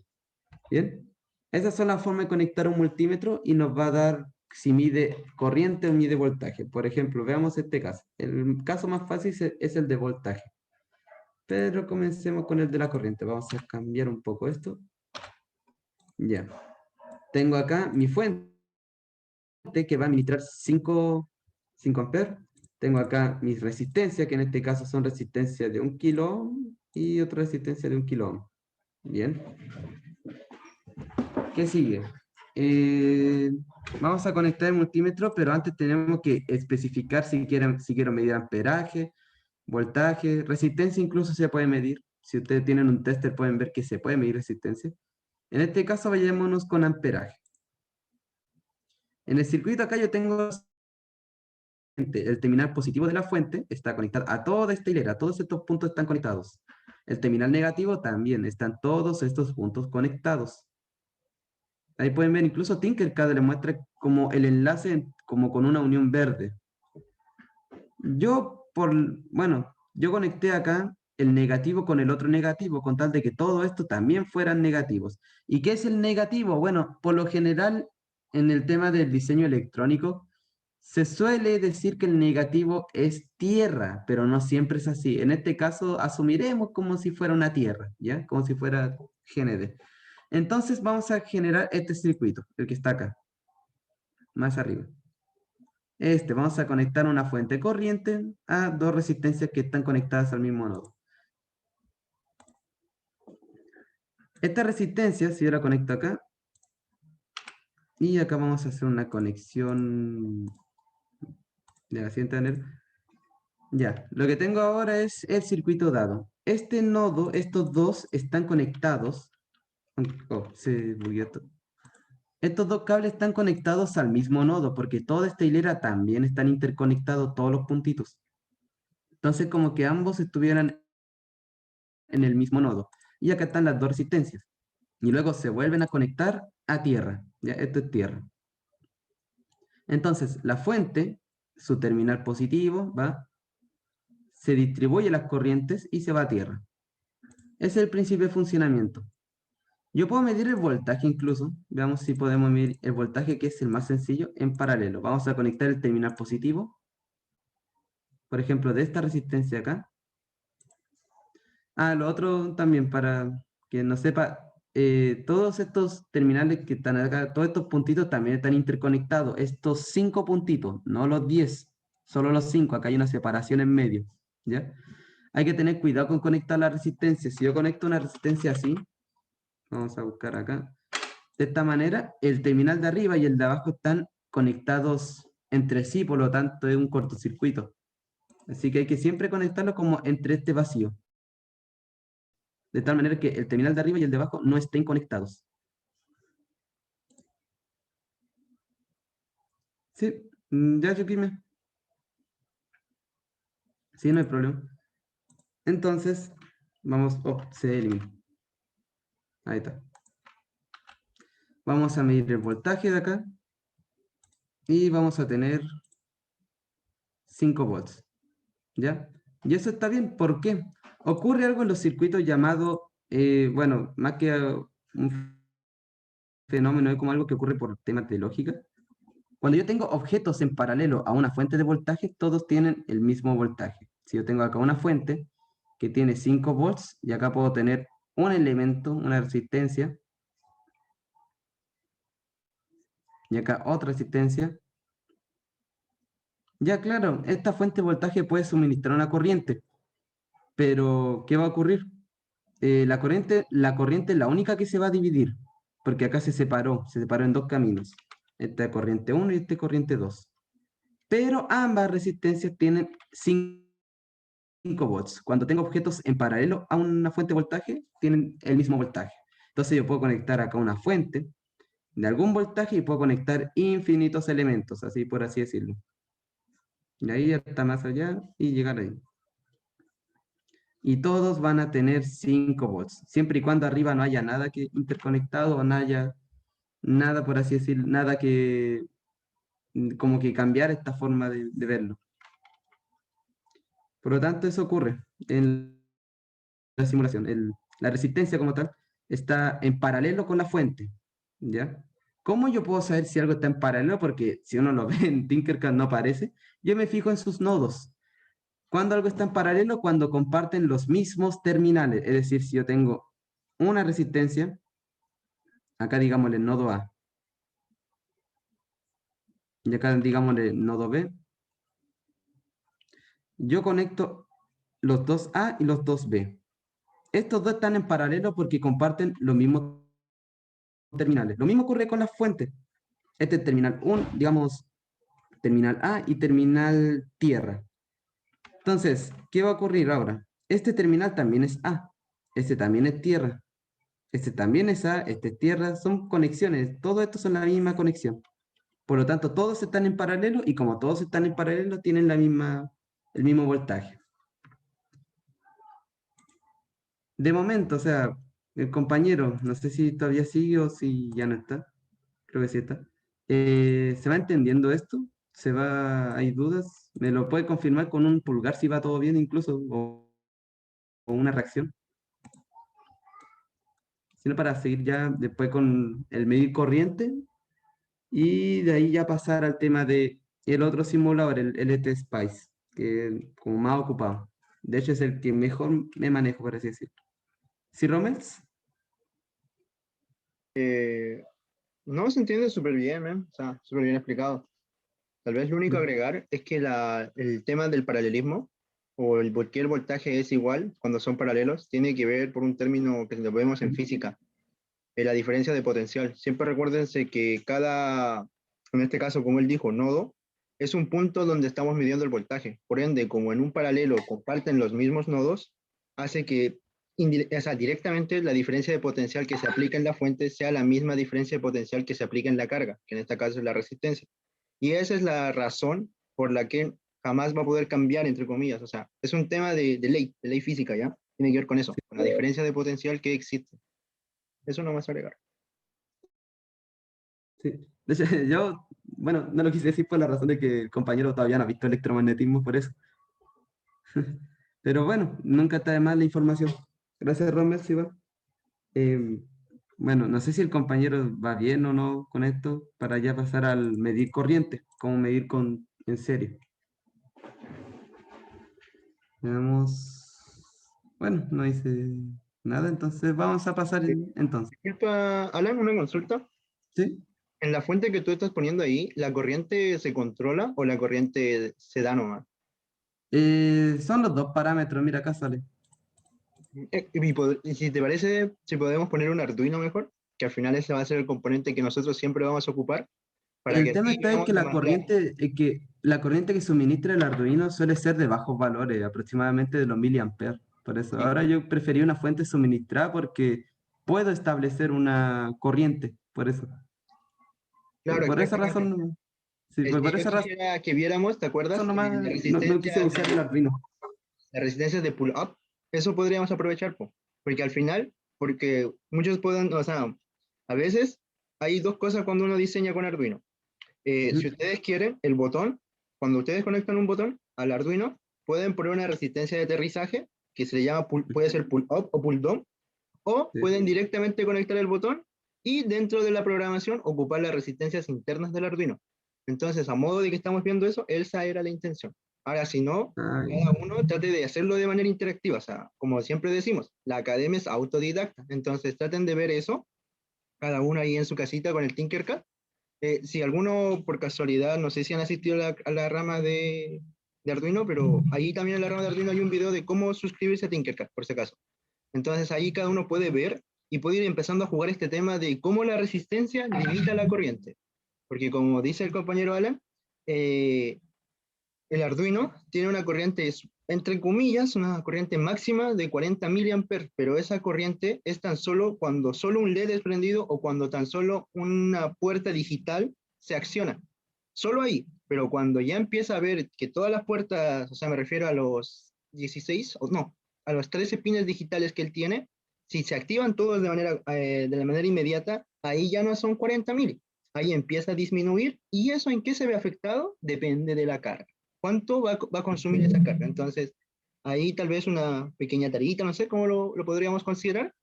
¿Bien? Esas son las formas de conectar un multímetro y nos va a dar si mide corriente o mide voltaje. Por ejemplo, veamos este caso. El caso más fácil es el de voltaje. Pero comencemos con el de la corriente. Vamos a cambiar un poco esto. Ya. Tengo acá mi fuente que va a administrar 5 amperes. Tengo acá mis resistencias, que en este caso son resistencias de 1 kilo ohm y otra resistencia de 1 kilo ohm. Bien. ¿Qué sigue? Vamos a conectar el multímetro, pero antes tenemos que especificar si quiero medir amperaje, voltaje, resistencia incluso se puede medir. Si ustedes tienen un tester pueden ver que se puede medir resistencia. En este caso vayámonos con amperaje. En el circuito acá yo tengo el terminal positivo de la fuente, está conectado a toda esta hilera, todos estos puntos están conectados. El terminal negativo también, están todos estos puntos conectados. Ahí pueden ver, incluso Tinkercad le muestra como el enlace como con una unión verde. Yo conecté acá el negativo con el otro negativo, con tal de que todo esto también fueran negativos. ¿Y qué es el negativo? Bueno, por lo general, en el tema del diseño electrónico, se suele decir que el negativo es tierra, pero no siempre es así. En este caso, asumiremos como si fuera una tierra, ¿ya? Como si fuera GND. Entonces vamos a generar este circuito, el que está acá, más arriba. Vamos a conectar una fuente corriente a dos resistencias que están conectadas al mismo nodo. Esta resistencia, si yo la conecto acá, y acá vamos a hacer una conexión de la siguiente manera. Ya, lo que tengo ahora es el circuito dado. Este nodo, estos dos están conectados. Oh, se bugueó todo. Estos dos cables están conectados al mismo nodo, porque toda esta hilera también están interconectados todos los puntitos. Entonces, como que ambos estuvieran en el mismo nodo. Y acá están las dos resistencias. Y luego se vuelven a conectar a tierra. Ya, esto es tierra. Entonces, la fuente, su terminal positivo, se distribuye las corrientes y se va a tierra. Ese es el principio de funcionamiento. Yo puedo medir el voltaje incluso. Veamos si podemos medir el voltaje, que es el más sencillo, en paralelo. Vamos a conectar el terminal positivo, por ejemplo, de esta resistencia acá. Ah, lo otro también, para que no sepa, todos estos terminales que están acá, todos estos puntitos también están interconectados. Estos 5 puntitos, no los 10, solo los 5. Acá hay una separación en medio, ¿ya? Hay que tener cuidado con conectar la resistencia. Si yo conecto una resistencia así, vamos a buscar acá. De esta manera, el terminal de arriba y el de abajo están conectados entre sí, por lo tanto es un cortocircuito. Así que hay que siempre conectarlo como entre este vacío. De tal manera que el terminal de arriba y el de abajo no estén conectados. Sí, ya, Yukime. Sí, no hay problema. Entonces, vamos, oh, se eliminó. Ahí está. Vamos a medir el voltaje de acá. Y vamos a tener 5 volts. ¿Ya? Y eso está bien. ¿Por qué? Ocurre algo en los circuitos llamado, bueno, más que un fenómeno, es como algo que ocurre por temas de lógica. Cuando yo tengo objetos en paralelo a una fuente de voltaje, todos tienen el mismo voltaje. Si yo tengo acá una fuente que tiene 5 volts, y acá puedo tener un elemento, una resistencia, y acá otra resistencia. Ya claro, esta fuente de voltaje puede suministrar una corriente, pero ¿qué va a ocurrir? La corriente es la única que se va a dividir, porque acá se separó en dos caminos. Esta corriente 1 y esta corriente 2. Pero ambas resistencias tienen 5 volts. Cuando tengo objetos en paralelo a una fuente de voltaje, tienen el mismo voltaje. Entonces yo puedo conectar acá una fuente de algún voltaje y puedo conectar infinitos elementos, así por así decirlo. Y ahí hasta más allá y llegar ahí. Y todos van a tener 5 volts, siempre y cuando arriba no haya nada que interconectado o no haya nada, por así decir, nada que como que cambiar esta forma de verlo. Por lo tanto, eso ocurre en la simulación. La resistencia como tal está en paralelo con la fuente, ¿ya? ¿Cómo yo puedo saber si algo está en paralelo? Porque si uno lo ve en Tinkercad no aparece. Yo me fijo en sus nodos. Cuando algo está en paralelo, cuando comparten los mismos terminales. Es decir, si yo tengo una resistencia, acá digámosle nodo A, y acá digámosle nodo B, yo conecto los dos A y los dos B. Estos dos están en paralelo porque comparten los mismos terminales. Lo mismo ocurre con las fuentes. Este es terminal 1, digamos, terminal A y terminal tierra. Entonces, ¿qué va a ocurrir ahora? Este terminal también es A, este también es tierra, este también es A, este es tierra, son conexiones, todo esto son la misma conexión. Por lo tanto, todos están en paralelo y como todos están en paralelo, tienen el mismo voltaje. De momento, o sea, el compañero, no sé si todavía sigue o si ya no está, creo que sí está. ¿Se va entendiendo esto? ¿Hay dudas? ¿Me lo puede confirmar con un pulgar si va todo bien incluso? ¿O una reacción? Sino para seguir ya después con el medir corriente y de ahí ya pasar al tema de el otro simulador, el LT Spice, que como más ocupado. De hecho es el que mejor me manejo, por así decirlo. ¿Sí, Rommels? No, se entiende súper bien, man. O sea, súper bien explicado. Tal vez lo único a agregar es que el tema del paralelismo o el por qué el voltaje es igual cuando son paralelos tiene que ver por un término que lo vemos en física, la diferencia de potencial. Siempre recuérdense que en este caso, como él dijo, nodo, es un punto donde estamos midiendo el voltaje. Por ende, como en un paralelo comparten los mismos nodos, hace que o sea, directamente la diferencia de potencial que se aplica en la fuente sea la misma diferencia de potencial que se aplica en la carga, que en este caso es la resistencia. Y esa es la razón por la que jamás va a poder cambiar, entre comillas. O sea, es un tema de ley física, ¿ya? Tiene que ver con eso, con la diferencia de potencial que existe. Eso no más agregar. Sí. De hecho, yo, bueno, no lo quise decir por la razón de que el compañero todavía no ha visto electromagnetismo por eso. Pero bueno, nunca está de más la información. Gracias, Rommel, Silva. bueno, no sé si el compañero va bien o no con esto, para ya pasar al medir corriente, como medir en serie. Veamos. Bueno, no hice nada, entonces vamos a pasar entonces. Disculpa, Alan, una consulta. ¿Sí? En la fuente que tú estás poniendo ahí, ¿la corriente se controla o la corriente se da nomás? Son los dos parámetros, mira, acá sale. Y si te parece, si podemos poner un Arduino mejor, que al final ese va a ser el componente que nosotros siempre vamos a ocupar, para que El tema así está en veamos que de manera... la corriente que suministra el Arduino suele ser de bajos valores, aproximadamente de los miliamperes. Por eso, Sí, ahora yo preferí una fuente suministrada porque puedo establecer una corriente, por eso. claro, Por esa exactamente. razón, sí, Es que por yo esa quisiera que viéramos, ¿te razón acuerdas? nomás La no resistencia quise usar el Arduino. las resistencias de pull-up, eso podríamos aprovechar, po, porque al final, porque muchos pueden, o sea, a veces hay dos cosas cuando uno diseña con Arduino. Si Ujú. ustedes quieren, el botón, cuando ustedes conectan un botón al Arduino, pueden poner una resistencia de aterrizaje que se le llama, puede ser pull-up o pull-down, o Sí. pueden directamente conectar el botón y dentro de la programación ocupar las resistencias internas del Arduino. Entonces, a modo de que estamos viendo eso, esa era la intención. Ahora, si no, Ah, cada uno trate de hacerlo de manera interactiva. O sea, como siempre decimos, la academia es autodidacta. Entonces, traten de ver eso, cada uno ahí en su casita con el Tinkercad. Si alguno, por casualidad, no sé si han asistido a la rama de Arduino, pero ahí también en la rama de Arduino hay un video de cómo suscribirse a Tinkercad, por si acaso. Entonces ahí cada uno puede ver y puede ir empezando a jugar este tema de cómo la resistencia limita la corriente. Porque como dice el compañero Alan, eh, el Arduino tiene una corriente, entre comillas, una corriente máxima de 40 miliamperes, pero esa corriente es tan solo cuando solo un LED es prendido o cuando tan solo una puerta digital se acciona. Solo ahí, pero cuando ya empieza a ver que todas las puertas, o sea, me refiero a los 16, o no, a los 13 pines digitales que él tiene, si se activan todos de la manera inmediata, ahí ya no son 40 mil, ahí empieza a disminuir y eso en qué se ve afectado depende de la carga cuánto va a consumir esa carga. Entonces, ahí tal vez una pequeña tarita, no sé cómo lo podríamos considerar,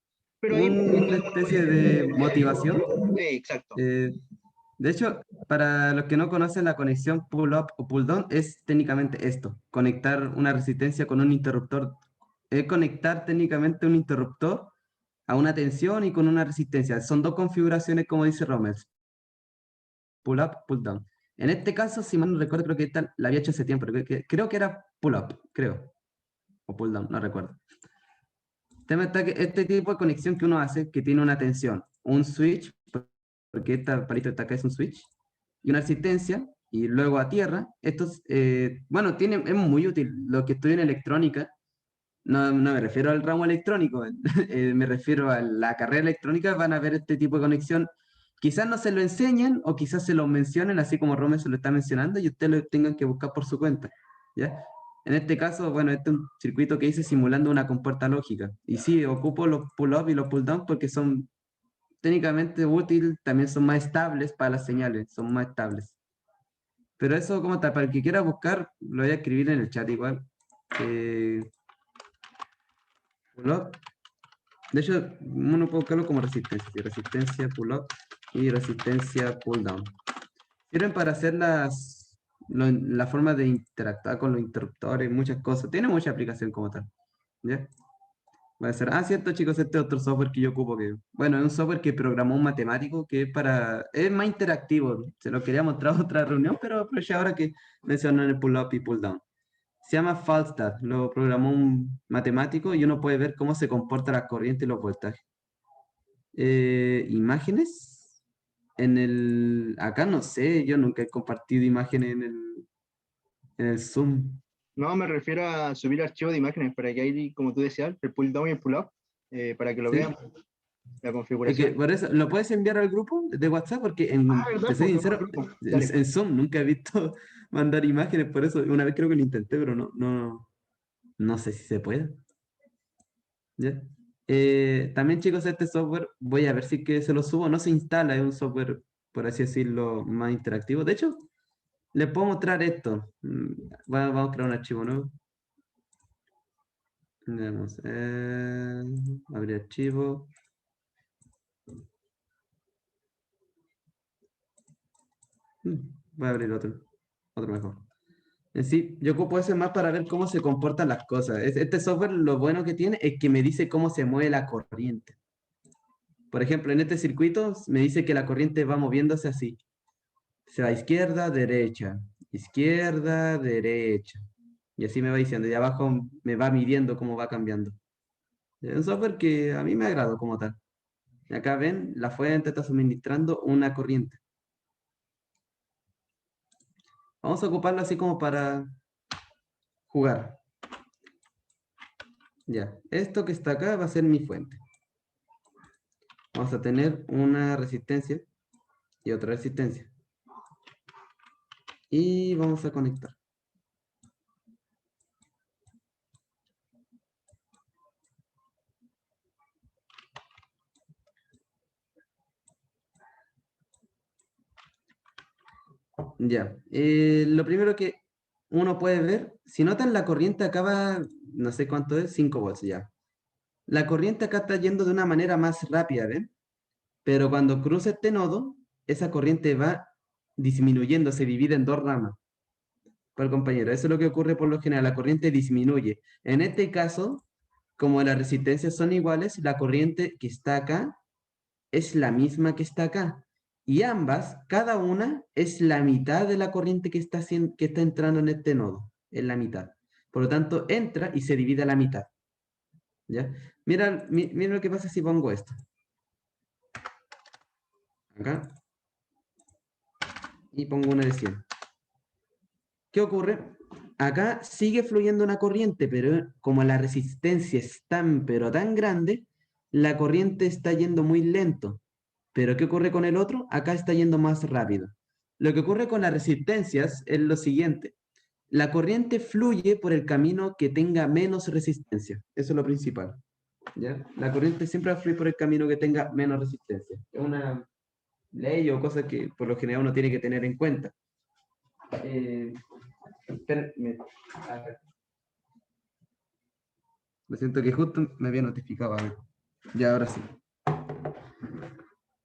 pero ahí una especie de motivación. exacto. Eh, de hecho, para los que no conocen la conexión pull-up o pull-down, es técnicamente esto, conectar una resistencia con un interruptor, es conectar técnicamente un interruptor a una tensión y con una resistencia. Son dos configuraciones, como dice Rommel, pull-up, pull-down. En este caso, si mal no recuerdo, creo que esta la había hecho hace tiempo, creo que era pull-up, creo, o pull-down, no recuerdo. El tema está que este tipo de conexión que uno hace, que tiene una tensión, un switch, porque esta palito de acá es un switch, y una resistencia, y luego a tierra, estos, bueno, es muy útil. Lo que estudio en electrónica, no me refiero al ramo electrónico, me refiero a la carrera electrónica, van a ver este tipo de conexión. Quizás no se lo enseñen o quizás se lo mencionen, así como Rome se lo está mencionando, y ustedes lo tengan que buscar por su cuenta, ¿ya? En este caso, bueno, este es un circuito que hice simulando una compuerta lógica. Y sí, ocupo los pull-up y los pull-down porque son técnicamente útiles, también son más estables para las señales, son más estables. Pero eso como tal, para el que quiera buscar, lo voy a escribir en el chat igual. Pull-up. De hecho, uno puede buscarlo como resistencia. Resistencia pull-up y resistencia pull-down. Sirven para hacer la forma de interactuar con los interruptores, muchas cosas. Tiene mucha aplicación como tal. ¿Ya? Va a ser, cierto, chicos, este es otro software que yo ocupo que, bueno, es un software que programó un matemático que es más interactivo. Se lo quería mostrar en otra reunión, pero aproveché ahora que mencionan el pull-up y pull-down. Se llama Falstad, lo programó un matemático y uno puede ver cómo se comporta la corriente y los voltajes. Imágenes. Acá no sé, yo nunca he compartido imágenes en el Zoom. No, me refiero a subir archivos de imágenes para que ahí, como tú decías, el pull down y el pull up, para que lo ¿Sí? vean, la Es que configuración. por eso, ¿lo puedes enviar al grupo de WhatsApp? Porque te ¿Verdad? soy Pues vamos al sincero, grupo. en, Dale. en Zoom nunca he visto mandar imágenes, por eso una vez creo que lo intenté, pero no sé si se puede. ¿Ya? También, chicos, este software, voy a ver si que se lo subo, no se instala, es un software, por así decirlo, más interactivo. De hecho, les puedo mostrar esto. Vamos a crear un archivo nuevo. Veamos, abrir archivo. Voy a abrir otro mejor. En sí, yo ocupo ese más para ver cómo se comportan las cosas. Este software lo bueno que tiene es que me dice cómo se mueve la corriente. Por ejemplo, en este circuito me dice que la corriente va moviéndose así. Se va izquierda, derecha. Y así me va diciendo. Y abajo me va midiendo cómo va cambiando. Es un software que a mí me agradó como tal. Y acá ven, la fuente está suministrando una corriente. Vamos a ocuparlo así como para jugar. Ya, esto que está acá va a ser mi fuente. Vamos a tener una resistencia y otra resistencia. Y vamos a conectar. Ya, lo primero que uno puede ver, si notan la corriente acaba, no sé cuánto es, 5 volts ya. La corriente acá está yendo de una manera más rápida, ¿ven? Pero cuando cruza este nodo, esa corriente va disminuyendo, se divide en dos ramas. Pues compañero, eso es lo que ocurre por lo general, la corriente disminuye. En este caso, como las resistencias son iguales, la corriente que está acá es la misma que está acá. Y ambas, cada una, es la mitad de la corriente que está entrando en este nodo. Es la mitad. Por lo tanto, entra y se divide a la mitad. ¿Ya? Mira lo que pasa si pongo esto. Acá. Y pongo una de 100. ¿Qué ocurre? Acá sigue fluyendo una corriente, pero como la resistencia es tan, pero tan grande, la corriente está yendo muy lento. Pero ¿qué ocurre con el otro? Acá está yendo más rápido. Lo que ocurre con las resistencias es lo siguiente. La corriente fluye por el camino que tenga menos resistencia. Eso es lo principal. ¿Ya? La corriente siempre va a fluir por el camino que tenga menos resistencia. Es una ley o cosa que por lo general uno tiene que tener en cuenta. A ver. Lo siento que justo me había notificado algo. Ya, ahora sí.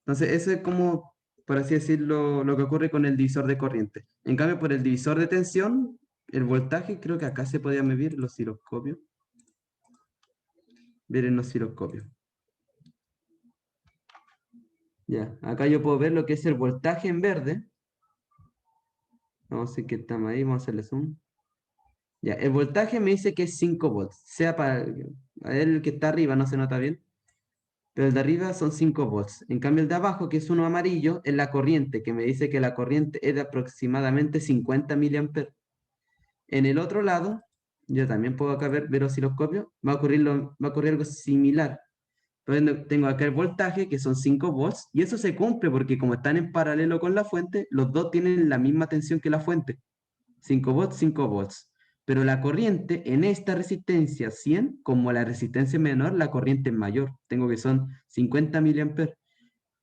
Entonces, eso es como, por así decirlo, lo que ocurre con el divisor de corriente. En cambio, por el divisor de tensión, el voltaje, creo que acá se podía medir los osciloscopios. Ver en los osciloscopios. Ya, acá yo puedo ver lo que es el voltaje en verde. Vamos a ver que estamos ahí, vamos a hacerle zoom. Ya, el voltaje me dice que es 5 volts. Sea para el que está arriba, no se nota bien. Pero el de arriba son 5 volts. En cambio, el de abajo, que es uno amarillo, es la corriente, que me dice que la corriente es de aproximadamente 50 miliamperes. En el otro lado, yo también puedo acá ver osciloscopio, va a ocurrir algo similar. Entonces, tengo acá el voltaje, que son 5 volts, y eso se cumple porque como están en paralelo con la fuente, los dos tienen la misma tensión que la fuente. 5 volts, 5 volts. Pero la corriente en esta resistencia 100, como la resistencia es menor, la corriente es mayor. Tengo que son 50 miliamperes.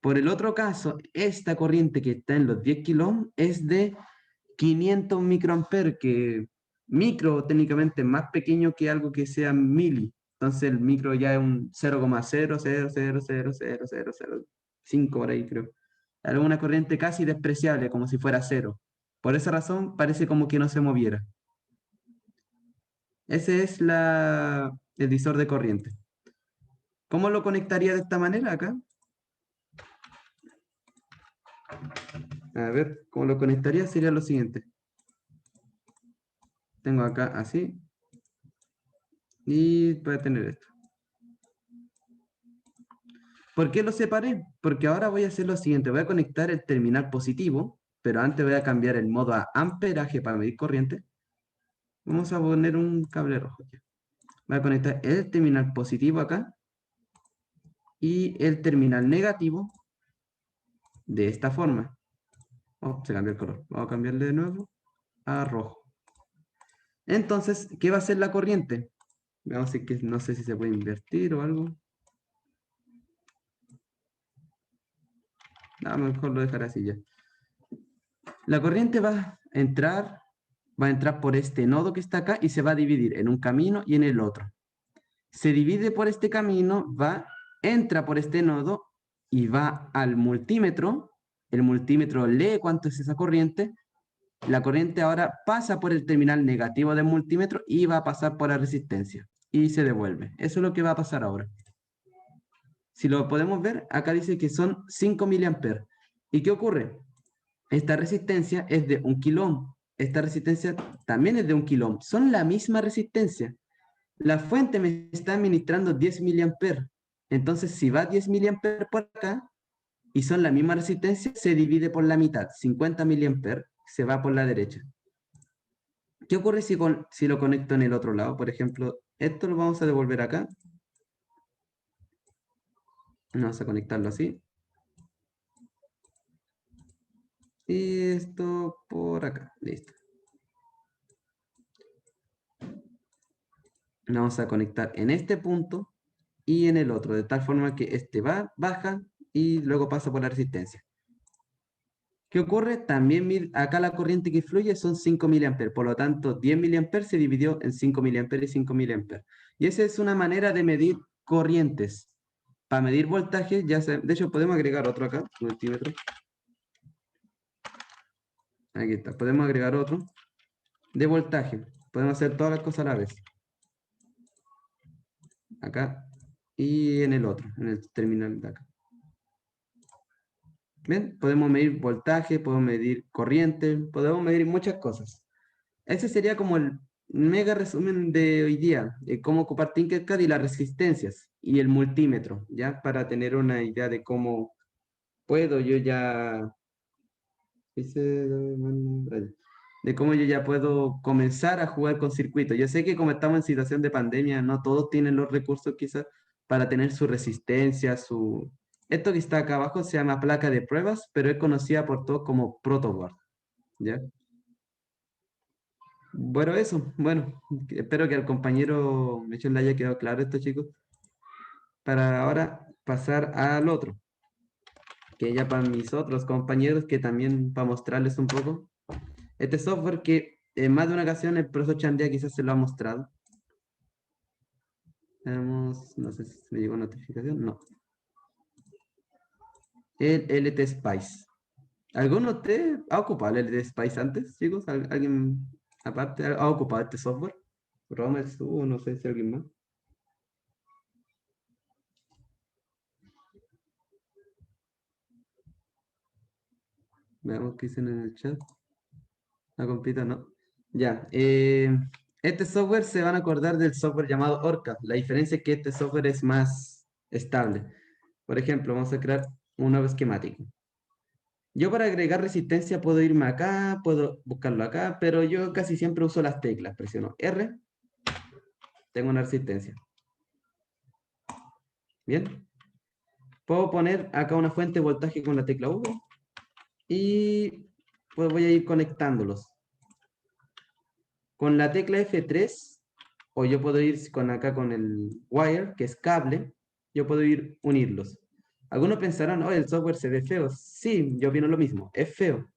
Por el otro caso, esta corriente que está en los 10 kilo es de 500 microamperes, que micro técnicamente es más pequeño que algo que sea mili. Entonces el micro ya es un 0,0000005 por ahí creo. Alguna corriente casi despreciable, como si fuera cero. Por esa razón parece como que no se moviera. Ese es el divisor de corriente. ¿Cómo lo conectaría de esta manera acá? A ver, ¿cómo lo conectaría? Sería lo siguiente. Tengo acá así. Y voy a tener esto. ¿Por qué lo separé? Porque ahora voy a hacer lo siguiente. Voy a conectar el terminal positivo, pero antes voy a cambiar el modo a amperaje para medir corriente. Vamos a poner un cable rojo. Voy a conectar el terminal positivo acá y el terminal negativo de esta forma. Oh, se cambió el color. Vamos a cambiarle de nuevo a rojo. Entonces, ¿qué va a hacer la corriente? Vamos a ver que no sé si se puede invertir o algo. No, mejor lo dejaré así ya. La corriente va a entrar por este nodo que está acá y se va a dividir en un camino y en el otro. Se divide por este camino, entra por este nodo y va al multímetro el multímetro lee cuánto es esa corriente, la corriente ahora pasa por el terminal negativo del multímetro y va a pasar por la resistencia y se devuelve. Eso es lo que va a pasar ahora. Si lo podemos ver, acá dice que son 5 miliamperes. ¿Y qué ocurre? Esta resistencia es de 1 kilo ohm. Esta resistencia también es de 1 kilo ohm. Son la misma resistencia. La fuente me está administrando 10 miliamperes. Entonces, si va 10 miliamperes por acá y son la misma resistencia, se divide por la mitad. 50 miliamperes se va por la derecha. ¿Qué ocurre si lo conecto en el otro lado? Por ejemplo, esto lo vamos a devolver acá. Vamos a conectarlo así. Y esto por acá. Listo. Vamos a conectar en este punto y en el otro, de tal forma que este baja y luego pasa por la resistencia. ¿Qué ocurre? También acá la corriente que fluye son 5 miliamperes, por lo tanto 10 miliamperes se dividió en 5 miliamperes y 5 miliamperes. Y esa es una manera de medir corrientes. Para medir voltaje, de hecho podemos agregar otro acá, multímetro. Aquí está, podemos agregar otro de voltaje. Podemos hacer todas las cosas a la vez. Acá y en el otro, en el terminal de acá. ¿Ven? Podemos medir voltaje, podemos medir corriente, podemos medir muchas cosas. Ese sería como el mega resumen de hoy día, de cómo ocupar Tinkercad y las resistencias y el multímetro, ¿ya? Para tener una idea de cómo puedo yo ya... De cómo yo ya puedo comenzar a jugar con circuitos. Yo sé que como estamos en situación de pandemia, no todos tienen los recursos quizás para tener su resistencia, su... Esto que está acá abajo se llama placa de pruebas, pero es conocida por todos como protoboard, ¿ya? Bueno, eso. Bueno, espero que al compañero Michel le haya quedado claro esto, chicos. Para ahora pasar al otro, que ya para mis otros compañeros, que también para mostrarles un poco. Este software que en más de una ocasión el profesor Chandía quizás se lo ha mostrado. Veamos, no sé si me llegó notificación, no. El LT Spice. ¿Alguno de ustedes ha ocupado el LT Spice antes, chicos? ¿Alguien aparte ha ocupado este software? Romex, no sé si alguien más. Veamos qué dicen en el chat. La compita, no. Ya. Este software se van a acordar del software llamado Orca. La diferencia es que este software es más estable. Por ejemplo, vamos a crear un nuevo esquemático. Yo para agregar resistencia puedo irme acá, puedo buscarlo acá, pero yo casi siempre uso las teclas. Presiono R, tengo una resistencia. Bien. Puedo poner acá una fuente de voltaje con la tecla V y pues voy a ir conectándolos. Con la tecla F3, o yo puedo ir acá con el wire, que es cable, yo puedo ir unirlos. Algunos pensarán, oh, el software se ve feo. Sí, yo opino lo mismo, es feo,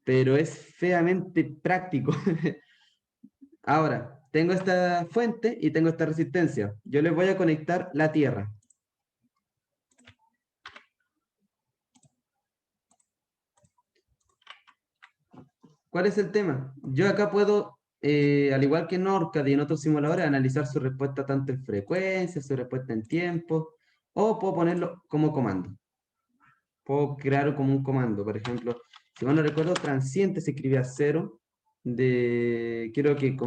pero es feamente práctico. Ahora, tengo esta fuente y tengo esta resistencia. Yo les voy a conectar la tierra. ¿Cuál es el tema? Yo acá puedo, al igual que en ORCAD y en otros simuladores, analizar su respuesta tanto en frecuencia, su respuesta en tiempo, o puedo ponerlo como comando. Puedo crear como un comando, por ejemplo, si mal no recuerdo, transiente se escribe a 0, quiero que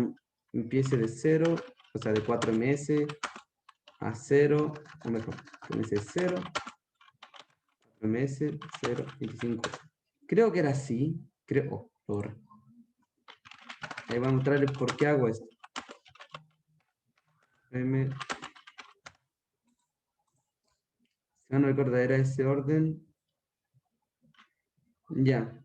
empiece de 0, o sea, de 4ms a 0, o mejor, comience de 0, 4ms, 0, 25. Creo que era así, creo, ahí voy a mostrarles por qué hago esto. M. Si no recuerdo, era ese orden. Ya.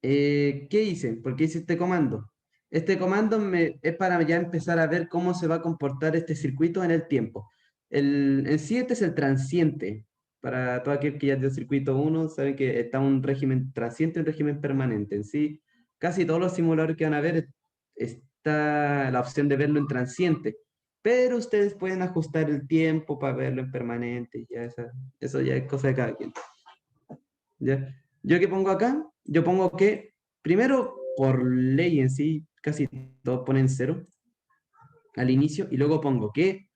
¿Qué hice? ¿Por qué hice este comando? Este comando es para ya empezar a ver cómo se va a comportar este circuito en el tiempo. En sí, este es el transiente. Para todo aquel que ya dio circuito 1, saben que está un régimen transiente y un régimen permanente. En sí, casi todos los simuladores que van a ver está la opción de verlo en transiente. Pero ustedes pueden ajustar el tiempo para verlo en permanente. Ya eso ya es cosa de cada quien. ¿Ya? ¿Yo qué pongo acá? Yo pongo que, primero, por ley en sí, casi todos ponen 0 al inicio, y luego pongo que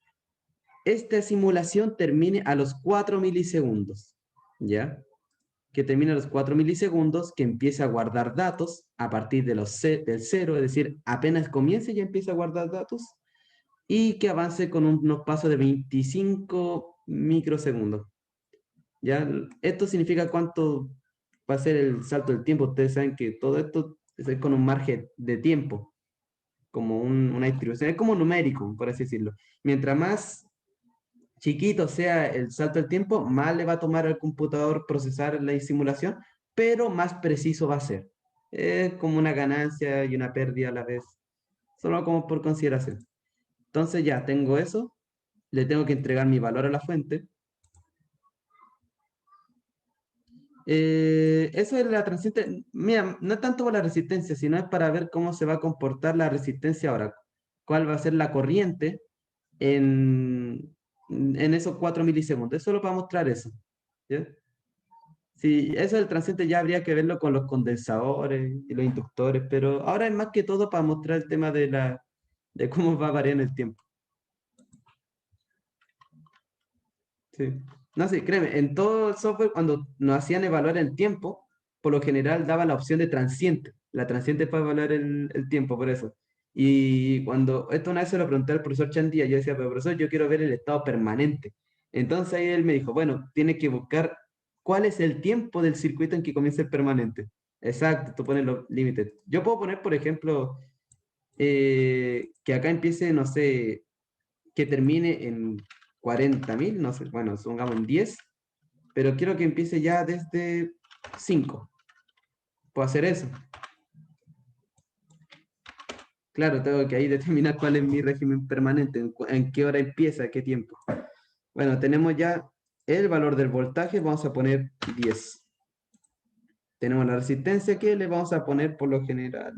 esta simulación termine a los 4 milisegundos, ¿ya? Que termine a los 4 milisegundos, que empiece a guardar datos a partir de del 0, es decir, apenas comience ya empieza a guardar datos, y que avance con unos pasos de 25 microsegundos. ¿Ya? Esto significa cuánto va a ser el salto del tiempo. Ustedes saben que todo esto es con un margen de tiempo, como una distribución, es como numérico, por así decirlo. Mientras más chiquito sea el salto del tiempo, más le va a tomar al computador procesar la simulación, pero más preciso va a ser. Es como una ganancia y una pérdida a la vez, solo como por consideración. Entonces ya tengo eso, le tengo que entregar mi valor a la fuente. Eso es la transiente. Mira, no es tanto por la resistencia, sino es para ver cómo se va a comportar la resistencia ahora. Cuál va a ser la corriente en esos 4 milisegundos. Es solo para mostrar eso. ¿Ya? Sí, eso del transiente ya habría que verlo con los condensadores y los inductores, pero ahora es más que todo para mostrar el tema de cómo va a variar en el tiempo. Sí. No, sí, créeme, en todo el software, cuando nos hacían evaluar el tiempo, por lo general daba la opción de transiente. La transiente para evaluar el tiempo, por eso. Y cuando esto una vez se lo pregunté al profesor Chandía, yo decía, pero profesor, yo quiero ver el estado permanente. Entonces ahí él me dijo, bueno, tiene que buscar cuál es el tiempo del circuito en que comienza el permanente. Exacto, tú pones los límites. Yo puedo poner, por ejemplo, que acá empiece, no sé, que termine en 40.000, no sé, bueno, supongamos en 10, pero quiero que empiece ya desde 5. Puedo hacer eso. Claro, tengo que ahí determinar cuál es mi régimen permanente, en qué hora empieza, qué tiempo. Bueno, tenemos ya el valor del voltaje, vamos a poner 10. Tenemos la resistencia que le vamos a poner por lo general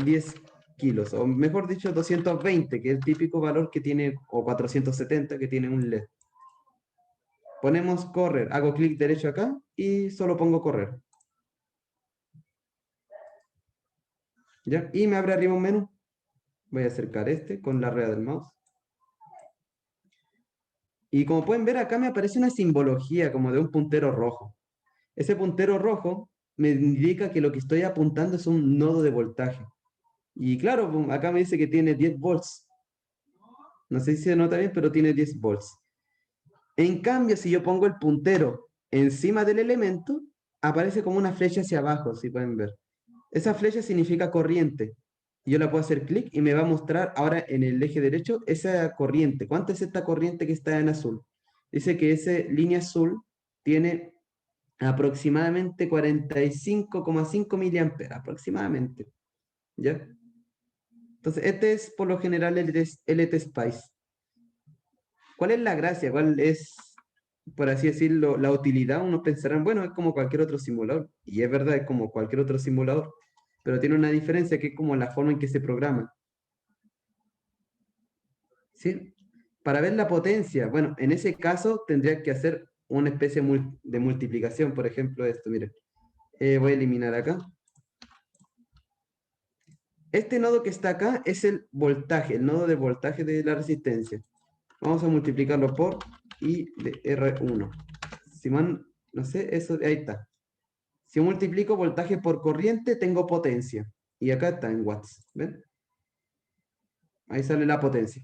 10 kilos, o mejor dicho 220, que es el típico valor que tiene, o 470 que tiene un LED. Ponemos correr, hago clic derecho acá y solo pongo correr. ¿Ya? Y me abre arriba un menú. Voy a acercar este con la rueda del mouse. Y como pueden ver acá me aparece una simbología como de un puntero rojo. Ese puntero rojo me indica que lo que estoy apuntando es un nodo de voltaje. Y claro, pum, acá me dice que tiene 10 volts. No sé si se nota bien, pero tiene 10 volts. En cambio, si yo pongo el puntero encima del elemento, aparece como una flecha hacia abajo, si pueden ver. Esa flecha significa corriente. Yo la puedo hacer clic y me va a mostrar ahora en el eje derecho esa corriente. ¿Cuánto es esta corriente que está en azul? Dice que esa línea azul tiene aproximadamente 45,5 miliamperes, aproximadamente. ¿Ya? Entonces, este es por lo general el LT Spice. ¿Cuál es la gracia? ¿Cuál es, por así decirlo, la utilidad? Unos pensarán, bueno, es como cualquier otro simulador. Y es verdad, es como cualquier otro simulador. Pero tiene una diferencia que es como la forma en que se programa. ¿Sí? Para ver la potencia, bueno, en ese caso tendría que hacer una especie de multiplicación, por ejemplo, esto, miren. Voy a eliminar acá. Este nodo que está acá es el voltaje, el nodo de voltaje de la resistencia. Vamos a multiplicarlo por I de R1. Si no sé, eso, ahí está. Si multiplico voltaje por corriente, tengo potencia. Y acá está en watts, ¿ven? Ahí sale la potencia.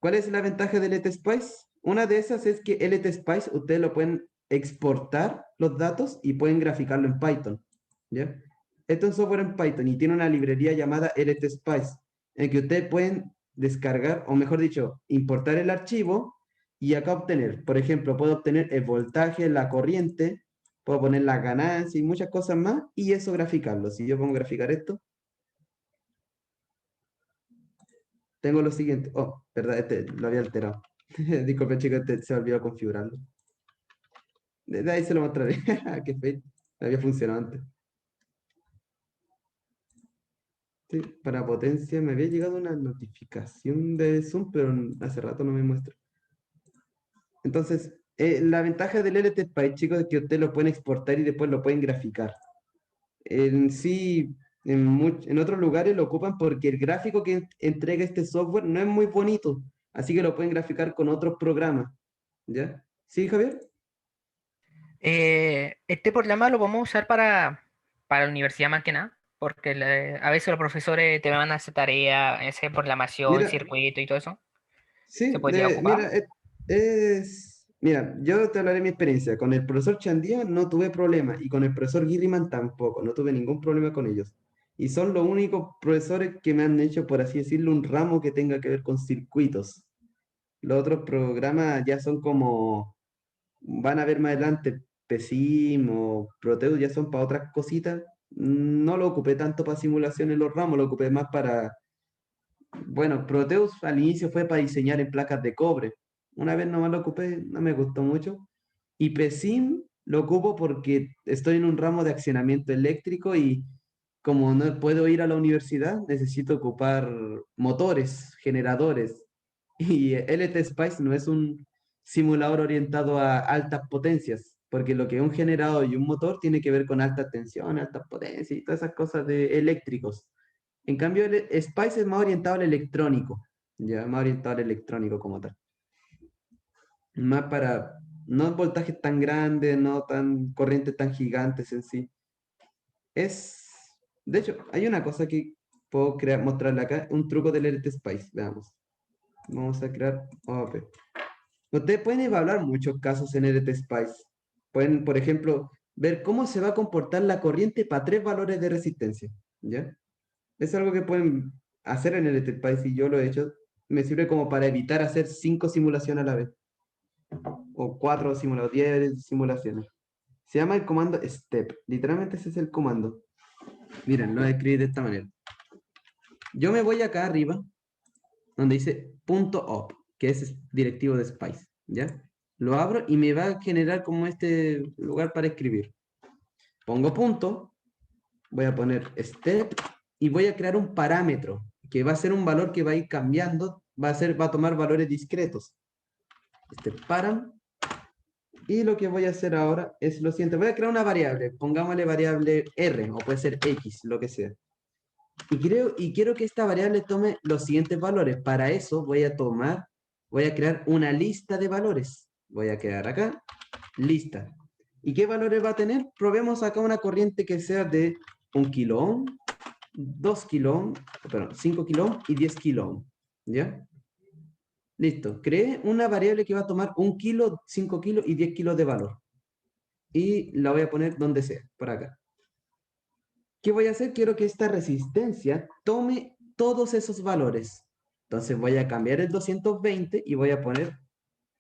¿Cuál es la ventaja del LTSpice? Una de esas es que LTSpice ustedes lo pueden exportar los datos y pueden graficarlo en Python. ¿Ya? Esto es un software en Python y tiene una librería llamada LTSpice en que ustedes pueden descargar, o mejor dicho, importar el archivo y acá obtener, por ejemplo, puedo obtener el voltaje, la corriente, puedo poner la ganancia y muchas cosas más y eso graficarlo. Si yo pongo graficar esto, tengo lo siguiente. Oh, verdad, este lo había alterado. Disculpen, chicos, este se olvidó configurarlo. De ahí se lo mostraré. Qué feo. Había funcionado antes. Sí, para potencia me había llegado una notificación de Zoom, pero hace rato no me muestra. Entonces, La ventaja del LTSpice, chicos, es que ustedes lo pueden exportar y después lo pueden graficar. En sí, en otros lugares lo ocupan porque el gráfico que entrega este software no es muy bonito, así que lo pueden graficar con otros programas. ¿Ya? ¿Sí, Javier? Este programa lo vamos a usar para la universidad más que nada, porque a veces los profesores te van a hacer tarea, ese programación, Mira, circuito y todo eso. Se sí, podría ocupar. mira, mira, yo te hablaré de mi experiencia. Con el profesor Chandía no tuve problema y con el profesor Gilliman tampoco, no tuve ningún problema con ellos. Y son los únicos profesores que me han hecho, por así decirlo, un ramo que tenga que ver con circuitos. Los otros programas ya son como, van a ver más adelante, PESIM o Proteus, ya son para otras cositas. No lo ocupé tanto para simulación en los ramos, lo ocupé más para, bueno, Proteus al inicio fue para diseñar en placas de cobre. Una vez nomás lo ocupé, no me gustó mucho. Y PESIM lo ocupo porque estoy en un ramo de accionamiento eléctrico y como no puedo ir a la universidad, necesito ocupar motores, generadores. Y LTSpice no es un simulador orientado a altas potencias, porque lo que es un generador y un motor tiene que ver con alta tensión, altas potencias y todas esas cosas de eléctricos. En cambio, el Spice es más orientado al electrónico, ya, más orientado al electrónico como tal. Más para, no voltajes tan grandes, no tan corrientes tan gigantes en sí. Es, de hecho, hay una cosa que puedo crear, mostrarle acá, un truco del LT Spice, veamos. Vamos a crear OP. Ustedes pueden evaluar muchos casos en LT Spice. Pueden, por ejemplo, ver cómo se va a comportar la corriente para 3 valores de resistencia, ¿ya? Es algo que pueden hacer en el Spice y yo lo he hecho. Me sirve como para evitar hacer 5 simulaciones a la vez. O 4 simulaciones, 10 simulaciones. Se llama el comando step. Literalmente ese es el comando. Miren, lo escribí de esta manera. Yo me voy acá arriba, donde dice .op, que es directivo de Spice. ¿Ya? Lo abro y me va a generar como este lugar para escribir. Pongo punto, voy a poner step y voy a crear un parámetro que va a ser un valor que va a ir cambiando, va a tomar valores discretos. Este param. Y lo que voy a hacer ahora es lo siguiente, voy a crear una variable, pongámosle variable R o puede ser X, lo que sea. Y quiero que esta variable tome los siguientes valores. Para eso voy a crear una lista de valores. Voy a crear acá, lista. ¿Y qué valores va a tener? Probemos acá una corriente que sea de 1 kilo ohm, 2 kilo ohm, perdón, 5 kilo ohm y 10 kilo ohm. ¿Ya? Listo. Creé una variable que va a tomar 1 kilo, 5 kilos y 10 kilos de valor. Y la voy a poner donde sea, por acá. ¿Qué voy a hacer? Quiero que esta resistencia tome todos esos valores. Entonces voy a cambiar el 220 y voy a poner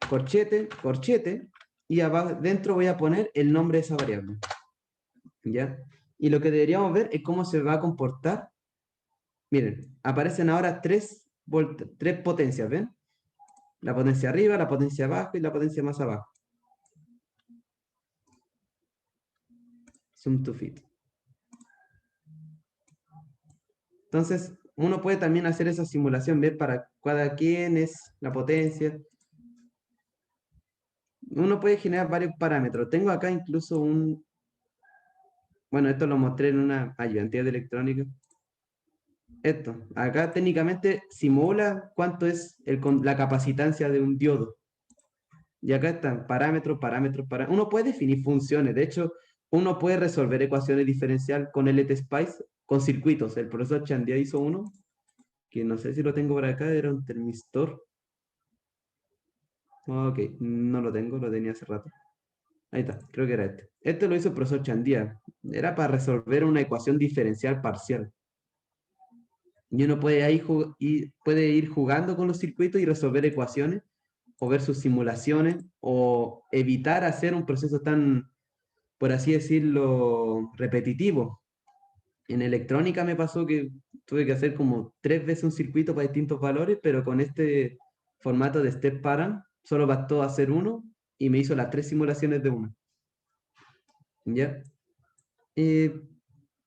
corchete, corchete, y abajo dentro voy a poner el nombre de esa variable. ¿Ya? Y lo que deberíamos ver es cómo se va a comportar. Miren, aparecen ahora tres potencias, ¿ven? La potencia arriba, la potencia abajo y la potencia más abajo. Zoom to fit. Entonces, uno puede también hacer esa simulación, ver para cada quien es la potencia. Uno puede generar varios parámetros. Tengo acá incluso bueno, esto lo mostré en una ayudantía de electrónica. Esto, acá técnicamente simula cuánto es la capacitancia de un diodo. Y acá están parámetros, parámetros, parámetros. Uno puede definir funciones. De hecho, uno puede resolver ecuaciones diferenciales con LTSpice, con circuitos. El profesor Chandia hizo uno, que no sé si lo tengo por acá, era un termistor. Ok, no lo tengo, lo tenía hace rato. Ahí está, creo que era este. Este lo hizo el profesor Chandía. Era para resolver una ecuación diferencial parcial. Y uno puede, puede ir jugando con los circuitos y resolver ecuaciones, o ver sus simulaciones, o evitar hacer un proceso tan, por así decirlo, repetitivo. En electrónica me pasó que tuve que hacer como 3 veces un circuito para distintos valores, pero con este formato de step param solo bastó hacer uno y me hizo las 3 simulaciones de uno. ¿Ya?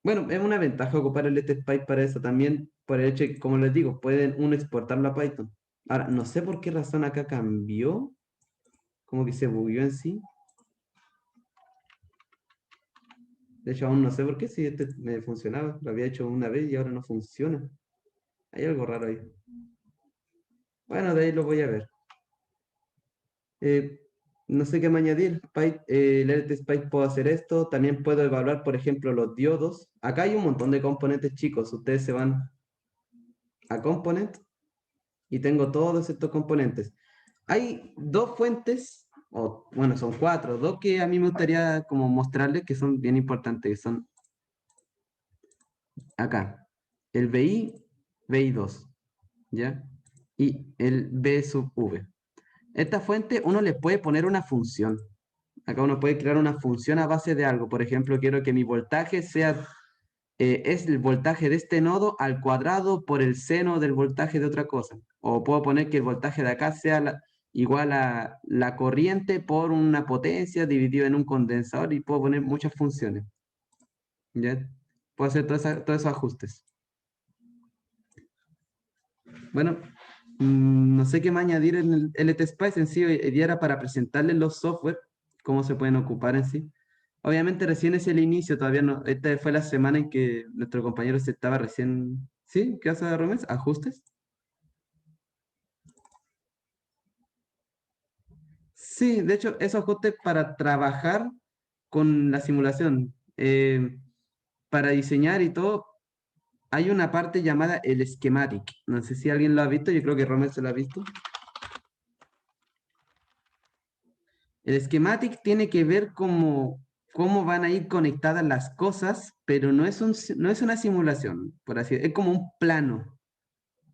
Bueno, es una ventaja ocupar el LTSpice para eso también, por el hecho de que, como les digo, pueden uno exportarlo a Python. Ahora, no sé por qué razón acá cambió. como que se bugueó en sí. De hecho, aún no sé por qué, si este me funcionaba. Lo había hecho una vez y ahora no funciona. Hay algo raro ahí. Bueno, de ahí lo voy a ver. Eh, no sé qué me añadir. El LTSpice puedo hacer esto. También puedo evaluar, por ejemplo, los diodos. Acá hay un montón de componentes chicos. Ustedes se van a Component y tengo todos estos componentes. Hay dos fuentes, o bueno, son cuatro, dos que a mí me gustaría como mostrarles que son bien importantes, que son acá, el BI, BI2, ¿ya? Y el B sub V. Esta fuente uno le puede poner una función. Acá uno puede crear una función a base de algo. Por ejemplo, quiero que mi voltaje sea, es el voltaje de este nodo al cuadrado por el seno del voltaje de otra cosa. O puedo poner que el voltaje de acá sea igual a la corriente por una potencia dividido en un condensador y puedo poner muchas funciones. ¿Ya? Puedo hacer todos esos ajustes. Bueno, no sé qué más añadir en el LTSpice en sí. Hoy día era para presentarles los software, cómo se pueden ocupar en sí. Obviamente recién es el inicio, todavía no. Esta fue la semana en que nuestro compañero se estaba recién... ¿Sí? ¿Qué hace Romés? ¿Ajustes? Sí, de hecho, esos ajustes para trabajar con la simulación, para diseñar y todo, hay una parte llamada el schematic. No sé si alguien lo ha visto, yo creo que Romés se lo ha visto. El schematic tiene que ver cómo van a ir conectadas las cosas, pero no es una simulación, por así es como un plano,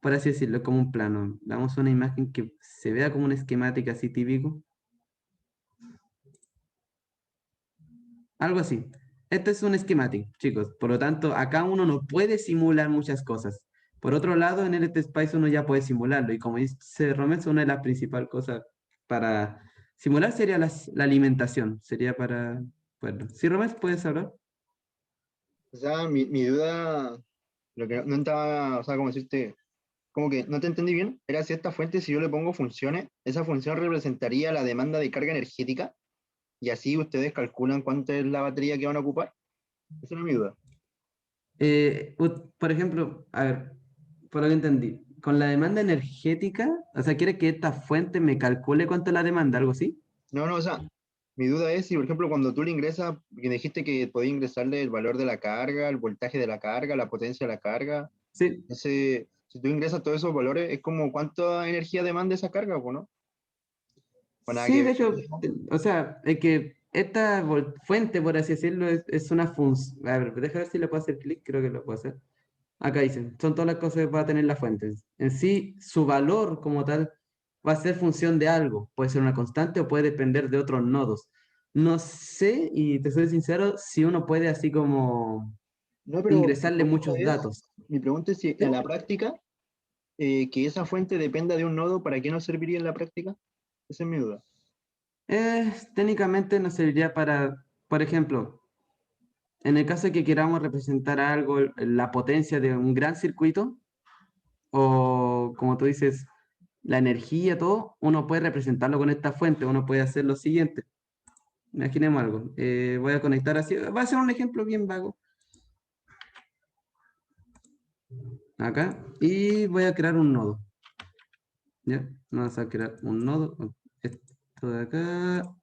por así decirlo, como un plano. Damos una imagen que se vea como un esquemático así típico. Algo así. Este es un esquemático, chicos. Por lo tanto, acá uno no puede simular muchas cosas. Por otro lado, en LTSpice uno ya puede simularlo. Y como dice Romero, una de las principales cosas para simular sería la alimentación. Sería para... Bueno, sí, Romero, ¿puedes hablar? O sea, mi duda, lo que no estaba, o sea, como decirte, como que no te entendí bien, era si esta fuente, si yo le pongo funciones, esa función representaría la demanda de carga energética y así ustedes calculan cuánto es la batería que van a ocupar. Esa era mi duda. Por ejemplo, a ver, por lo que entendí, con la demanda energética, o sea, ¿quiere que esta fuente me calcule cuánto es la demanda, algo así? No, no, o sea, mi duda es si, por ejemplo, cuando tú le ingresas, que dijiste que podía ingresarle el valor de la carga, el voltaje de la carga, la potencia de la carga, Sí, ese, si tú ingresas todos esos valores, es como cuánta energía demanda esa carga, ¿o no? O nada sí, que de ver. hecho, o sea, es que esta fuente, por así decirlo, es una función. A ver, déjame ver si le puedo hacer clic, creo que lo puedo hacer. Acá dicen, son todas las cosas que va a tener la fuente. En sí, su valor como tal va a ser función de algo. Puede ser una constante o puede depender de otros nodos. No sé, y te soy sincero, si uno puede así como No, pero ingresarle muchos datos. mi pregunta es si en ¿Sí? la práctica, que esa fuente dependa de un nodo, ¿para qué nos serviría en la práctica? Esa es mi duda. Técnicamente nos serviría para, por ejemplo, en el caso de que queramos representar algo, la potencia de un gran circuito, o como tú dices, la energía, todo, uno puede representarlo con esta fuente. Uno puede hacer lo siguiente. Imaginemos algo. Voy a conectar así. Va a ser un ejemplo bien vago. Acá. Y voy a crear un nodo. ¿Ya? Vamos a crear un nodo. Esto de acá.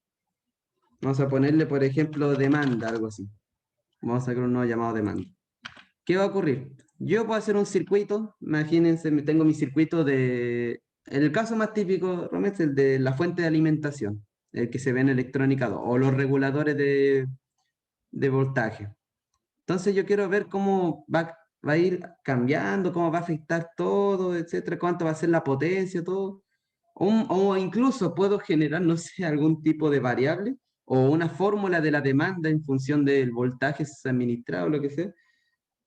Vamos a ponerle, por ejemplo, demanda, algo así. Vamos a crear un nodo llamado demanda. ¿Qué va a ocurrir? Yo puedo hacer un circuito. Imagínense, tengo mi circuito de... En el caso más típico, Romero, es el de la fuente de alimentación. El que se ve en electrónica 2. O los reguladores de voltaje. Entonces yo quiero ver cómo va a ir cambiando, cómo va a afectar todo, etcétera, cuánto va a ser la potencia, todo. O incluso puedo generar, no sé, algún tipo de variable o una fórmula de la demanda en función del voltaje administrado, lo que sea.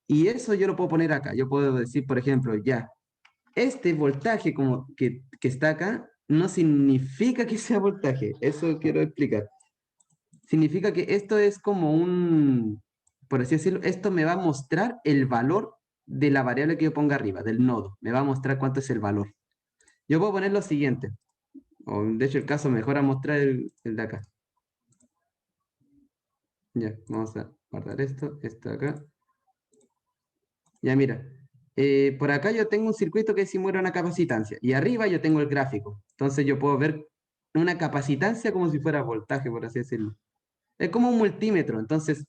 Y eso yo lo puedo poner acá. Yo puedo decir, por ejemplo, ya, este voltaje como que está acá no significa que sea voltaje. Eso quiero explicar. Significa que esto es como un, por así decirlo, esto me va a mostrar el valor de la variable que yo ponga arriba, del nodo. Me va a mostrar cuánto es el valor. Yo puedo poner lo siguiente. O de hecho el caso mejor a mostrar el de acá. Ya, vamos a guardar esto de acá. Ya mira, por acá yo tengo un circuito que simula una capacitancia y arriba yo tengo el gráfico. Entonces yo puedo ver una capacitancia como si fuera voltaje, por así decirlo. Es como un multímetro, entonces,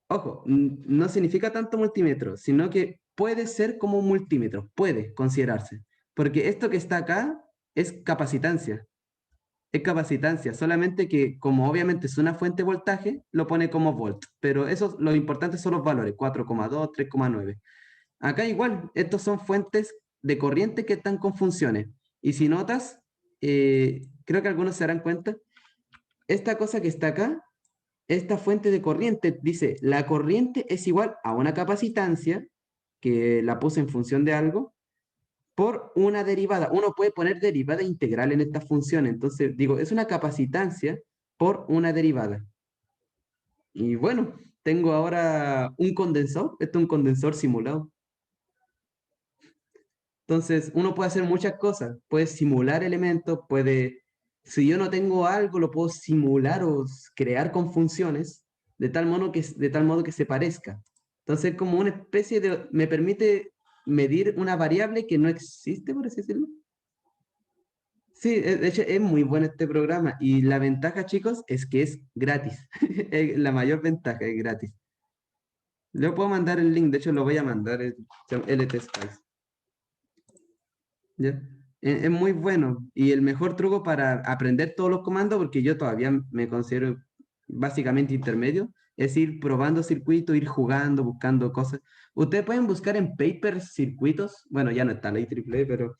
ojo, no significa tanto multímetro, sino que puede ser como un multímetro, puede considerarse. Porque esto que está acá es capacitancia. Es capacitancia, solamente que como obviamente es una fuente de voltaje, lo pone como volt. Pero eso, lo importante son los valores, 4,2, 3,9. Acá igual, estos son fuentes de corriente que están con funciones. Y si notas, creo que algunos se darán cuenta, esta cosa que está acá, esta fuente de corriente, dice, la corriente es igual a una capacitancia, que la puse en función de algo, por una derivada. Uno puede poner derivada integral en estas funciones. Entonces, digo, es una capacitancia por una derivada. Y bueno, tengo ahora un condensador. Esto es un condensador simulado. Entonces, uno puede hacer muchas cosas. Puede simular elementos, puede, si yo no tengo algo, lo puedo simular o crear con funciones de tal modo que se parezca. Entonces, como una especie de, me permite medir una variable que no existe, por así decirlo. Sí, de hecho es muy bueno este programa y la ventaja, chicos, es que es gratis. La mayor ventaja es gratis. Le puedo mandar el link, de hecho lo voy a mandar, se llama LT Spice. ¿Ya? Es muy bueno y el mejor truco para aprender todos los comandos, porque yo todavía me considero básicamente intermedio, es ir probando circuitos, ir jugando, buscando cosas. Ustedes pueden buscar en papers circuitos, bueno, ya no está la IEEE, pero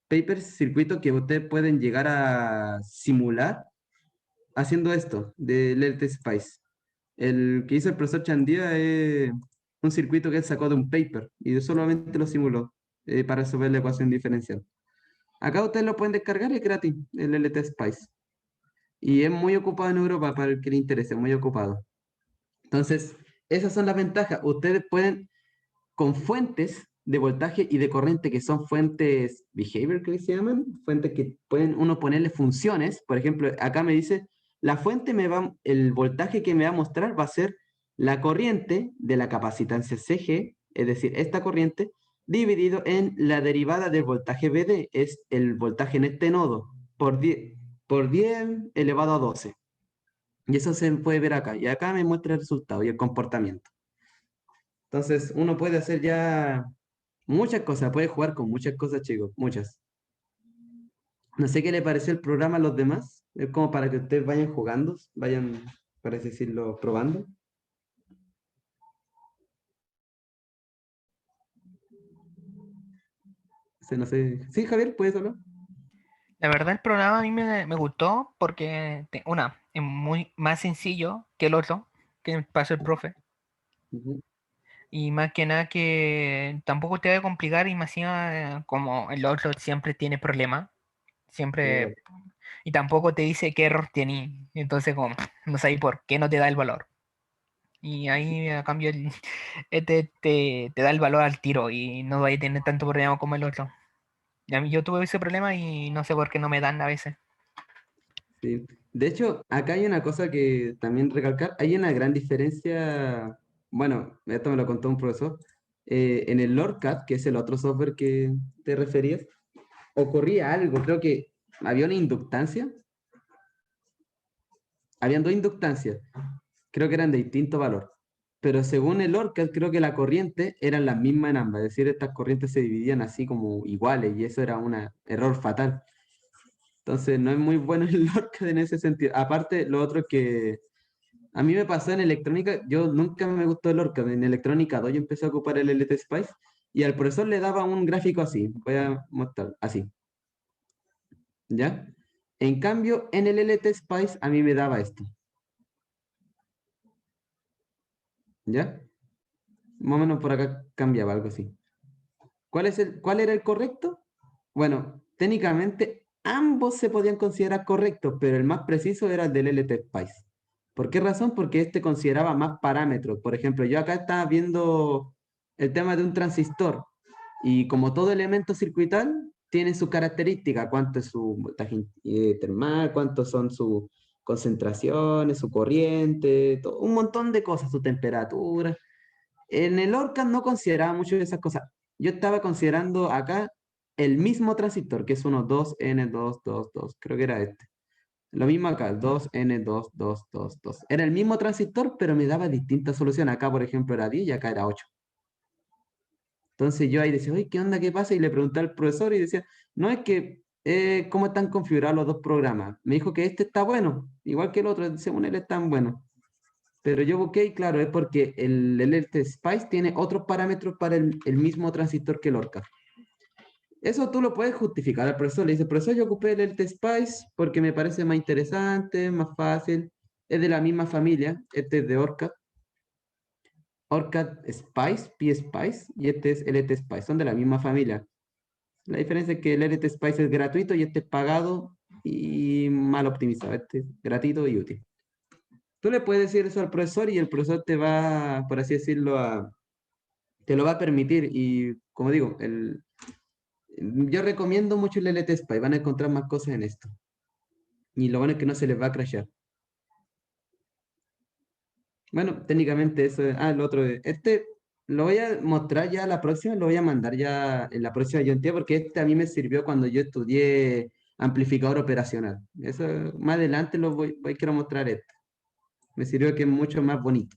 papers circuitos que ustedes pueden llegar a simular haciendo esto del LT Spice. El que hizo el profesor Chandía es un circuito que él sacó de un paper y solamente lo simuló para resolver la ecuación diferencial. Acá ustedes lo pueden descargar, es gratis, el LT Spice. Y es muy ocupado en Europa para el que le interese, muy ocupado. Entonces, esas son las ventajas. Ustedes pueden, con fuentes de voltaje y de corriente, que son fuentes behavior, que se llaman, fuentes que pueden uno ponerle funciones. Por ejemplo, acá me dice, la fuente el voltaje que me va a mostrar va a ser la corriente de la capacitancia CG, es decir, esta corriente, dividido en la derivada del voltaje BD, es el voltaje en este nodo, por 10 elevado a 12. Y eso se puede ver acá. Y acá me muestra el resultado y el comportamiento. Entonces, uno puede hacer ya muchas cosas, puede jugar con muchas cosas, chicos, muchas. No sé qué le pareció el programa a los demás. Es como para que ustedes vayan jugando, vayan, por así decirlo, probando. No sé. Sí, Javier, ¿puedes hablar? La verdad el programa a mí me gustó porque, es muy más sencillo que el otro, que pasó el profe. Ujú. Y más que nada que tampoco te va a complicar y más encima, como el otro siempre tiene problemas. Sí, Siempre. Y tampoco te dice qué error tiene. Entonces, como, no sabes por qué no te da el valor. Y ahí, a cambio, este te da el valor al tiro y no vais a tener tanto problema como el otro. Y a mí yo tuve ese problema y no sé por qué no me dan a veces. sí. De hecho, acá hay una cosa que también recalcar. Hay una gran diferencia, bueno, esto me lo contó un profesor, en el LORCAT, que es el otro software que te referías, ocurría algo, creo que había una inductancia, habían dos inductancias, creo que eran de distinto valor, pero según el ORCAD creo que la corriente eran las mismas en ambas, es decir, estas corrientes se dividían así como iguales y eso era un error fatal. Entonces no es muy bueno el ORCAD en ese sentido. Aparte, lo otro que a mí me pasó en electrónica, yo nunca me gustó el ORCAD, en electrónica 2 yo empecé a ocupar el LT Spice y al profesor le daba un gráfico así, voy a mostrar, así, ¿ya? En cambio, en el LT Spice a mí me daba esto, ¿ya? Más o menos por acá cambiaba algo así. ¿Cuál era el correcto? Bueno, técnicamente ambos se podían considerar correctos, pero el más preciso era el del LT Spice. ¿Por qué razón? Porque este consideraba más parámetros. Por ejemplo, yo acá estaba viendo el tema de un transistor y como todo elemento circuital, tiene su característica, cuánto es su voltaje termal, cuánto son sus concentraciones, su corriente, un montón de cosas, su temperatura. En el ORCAD no consideraba mucho de esas cosas. Yo estaba considerando acá el mismo transistor, que es uno 2N222, creo que era este. Lo mismo acá, 2N2222. Era el mismo transistor, pero me daba distintas soluciones. Acá, por ejemplo, era 10 y acá era 8. Entonces yo ahí decía, oye, ¿qué onda? ¿Qué pasa? Y le pregunté al profesor y decía, no, es que, ¿cómo están configurados los dos programas? Me dijo que este está bueno, igual que el otro, según él están buenos. Pero yo busqué y claro, es porque el LT Spice tiene otros parámetros para el mismo transistor que el ORCA. Eso tú lo puedes justificar al profesor. Le dice, profesor, yo ocupé el LT Spice porque me parece más interesante, más fácil. Es de la misma familia, este es de ORCA. ORCAD Spice, P-Spice, y este es LT Spice, son de la misma familia. La diferencia es que el LT Spice es gratuito y este es pagado y mal optimizado. Este es gratuito y útil. Tú le puedes decir eso al profesor y el profesor te va, por así decirlo, te lo va a permitir. Y como digo, yo recomiendo mucho el LT Spice, van a encontrar más cosas en esto. Y lo bueno es que no se les va a crashear. Bueno, técnicamente eso es. Ah, el otro. Este lo voy a mostrar ya la próxima, lo voy a mandar ya en la próxima ayuntía, porque este a mí me sirvió cuando yo estudié amplificador operacional. Eso más adelante quiero mostrar esto. Me sirvió que es mucho más bonito.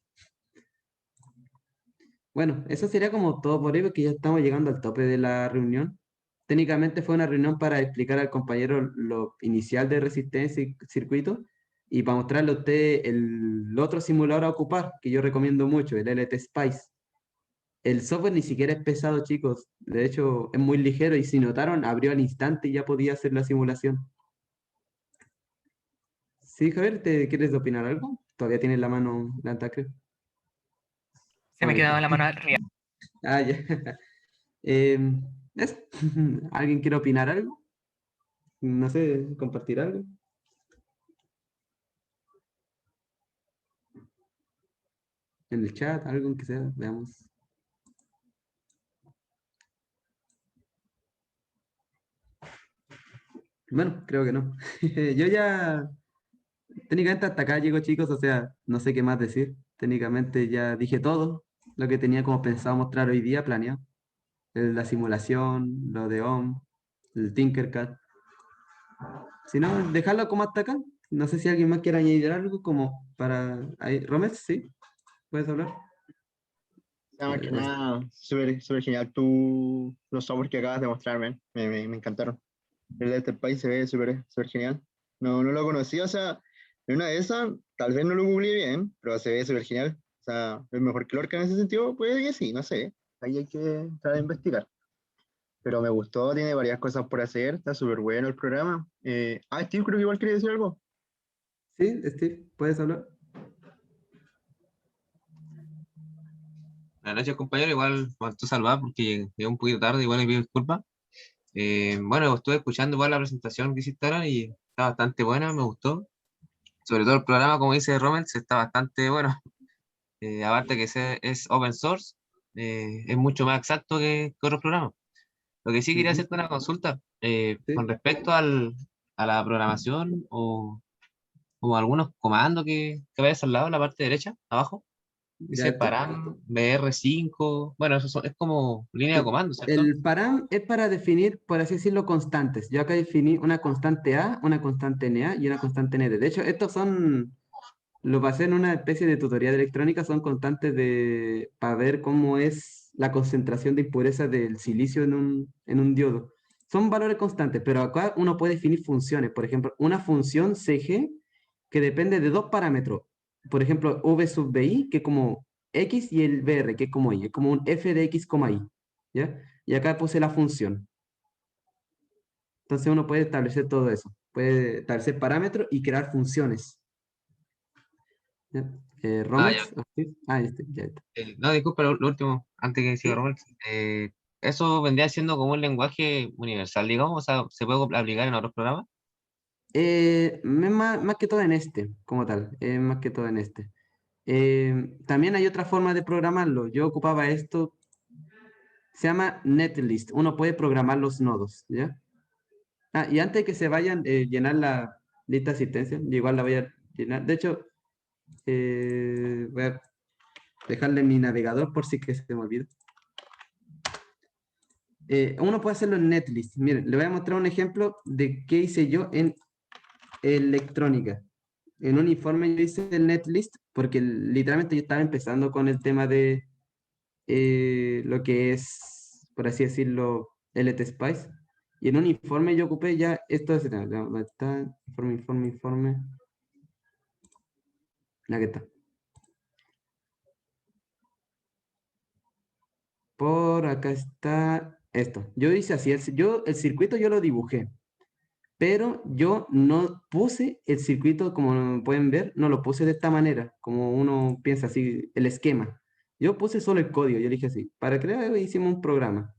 Bueno, eso sería como todo por hoy, porque ya estamos llegando al tope de la reunión. Técnicamente fue una reunión para explicar al compañero lo inicial de resistencia y circuito y para mostrarle a usted el otro simulador a ocupar, que yo recomiendo mucho, el LT Spice. El software ni siquiera es pesado, chicos. De hecho, es muy ligero y si notaron, abrió al instante y ya podía hacer la simulación. Sí, Javier, ¿te quieres opinar algo? Todavía tienes la mano levantada, creo. Se me Ahí está. quedaba la mano arriba. Ah, ya. Em, eso. ¿Alguien quiere opinar algo? No sé, compartir algo. En el chat, algo que sea, veamos. Bueno, creo que no. Yo ya, técnicamente hasta acá llego, chicos, o sea, no sé qué más decir. Técnicamente ya dije todo lo que tenía como pensado mostrar hoy día, planeado. La simulación, lo de OM, el Tinkercad. Si no, dejarlo como hasta acá. No sé si alguien más quiere añadir algo como para... Ahí, Romes, ¿sí? ¿Puedes hablar? Nada más que Pues, nada, súper genial los softwares que acabas de mostrarme, me encantaron. El de este país se ve súper genial. No lo conocí, o sea, en una de esas, tal vez no lo googleé bien, pero se ve súper genial. O sea, es mejor que Lorca en ese sentido, puede que sí, no sé. Ahí hay que entrar a investigar. Pero me gustó, tiene varias cosas por hacer, está súper bueno el programa. Steve, creo que igual quería decir algo. sí, Steve, ¿puedes hablar? Buenas noches, compañero. Igual, tú salvar porque llegué un poquito tarde, igual me pido disculpas. Bueno, estuve escuchando igual la presentación que hiciste ahora y está bastante buena, me gustó. Sobre todo el programa, como dice Rommel, está bastante bueno. Aparte que es open source, es mucho más exacto que otros programas. Lo que sí quería Ujú, hacerte una consulta con sí. respecto a la programación o algunos comandos que ves al lado, en la parte derecha, abajo. Ya Dice esto. param, BR5. Bueno, es como línea de Sí. comando, ¿cierto? El param es para definir, por así decirlo, constantes. Yo acá definí una constante A, una constante NA y una constante ND. De hecho, estos son, lo pasé en una especie de tutoría de electrónica, son constantes para ver cómo es la concentración de impureza del silicio en un diodo. Son valores constantes, pero acá uno puede definir funciones. Por ejemplo, una función CG que depende de dos parámetros. Por ejemplo, V sub BI, que es como X, y el BR, que es como Y, es como un f de X, Y. ¿Ya? Y acá puse la función. Entonces uno puede establecer todo eso. Puede establecer parámetros y crear funciones. ¿Ya? Ah, ya. Romex, ¿sí? Ah, ya está. No, disculpa, lo último, antes que siga ¿Sí? Robert. Eso vendría siendo como un lenguaje universal, digamos, o sea, se puede aplicar en otros programas. Más que todo en este, como tal. Más que todo en este. También hay otra forma de programarlo. Yo ocupaba esto Se llama netlist. Uno puede programar los nodos, ¿ya? Ah, y antes de que se vayan, llenar la lista de asistencia, yo igual la voy a llenar. De hecho, voy a dejarle mi navegador por si que se me olvida. Uno puede hacerlo en netlist. Miren, le voy a mostrar un ejemplo de qué hice yo en electrónica. En un informe yo hice el netlist porque literalmente yo estaba empezando con el tema de lo que es, por así decirlo, LTSpice. Y en un informe yo ocupé ya esto de tema. ¿Dónde está? Informe. Aquí está. Por acá está esto. Yo hice así, el circuito yo lo dibujé, pero yo no puse el circuito, como pueden ver, no lo puse de esta manera, como uno piensa así, el esquema. Yo puse solo el código, yo dije así. Para crear hicimos un programa,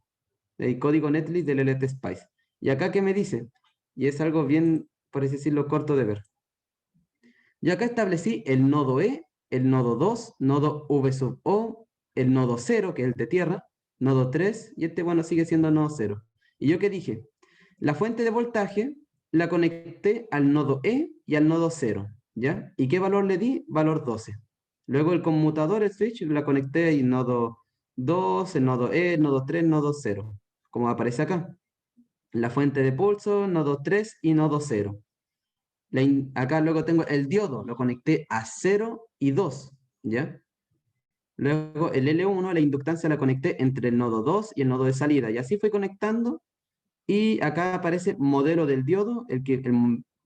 el código netlist del LTSpice. Y acá, ¿qué me dice? Y es algo bien, por así decirlo, corto de ver. Yo acá establecí el nodo E, el nodo 2, nodo V sub O, el nodo 0, que es el de tierra, nodo 3, y este, bueno, sigue siendo nodo 0. ¿Y yo qué dije? La fuente de voltaje la conecté al nodo E y al nodo 0, ¿ya? ¿Y qué valor le di? Valor 12. Luego el conmutador, el switch, la conecté al nodo 2, el nodo E, el nodo 3, nodo 0, como aparece acá. La fuente de pulso, nodo 3 y nodo 0. Acá luego tengo el diodo, lo conecté a 0 y 2, ¿ya? Luego el L1, la inductancia la conecté entre el nodo 2 y el nodo de salida, y así fui conectando, y acá aparece modelo del diodo,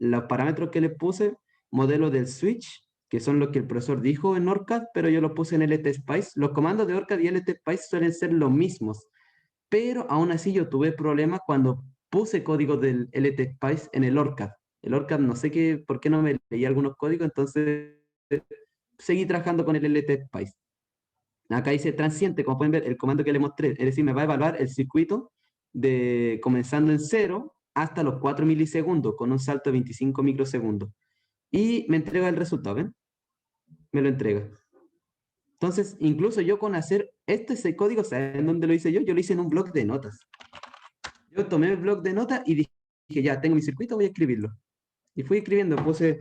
los parámetros que le puse, modelo del switch, que son los que el profesor dijo en ORCAD, pero yo lo puse en LTSpice. Los comandos de ORCAD y LTSpice suelen ser los mismos, pero aún así yo tuve problemas cuando puse código del LTSpice en el ORCAD. El ORCAD no sé qué, por qué no me leía algunos códigos, entonces seguí trabajando con el LTSpice. Acá dice transiente, como pueden ver, el comando que le mostré, es decir, me va a evaluar el circuito comenzando en 0 hasta los 4 milisegundos, con un salto de 25 microsegundos. Y me entrega el resultado, ¿ven? Me lo entrega. Entonces, incluso yo con hacer ese código, ¿saben dónde lo hice yo? Yo lo hice en un blog de notas. Yo tomé el blog de notas y dije, ya, tengo mi circuito, voy a escribirlo. Y fui escribiendo, puse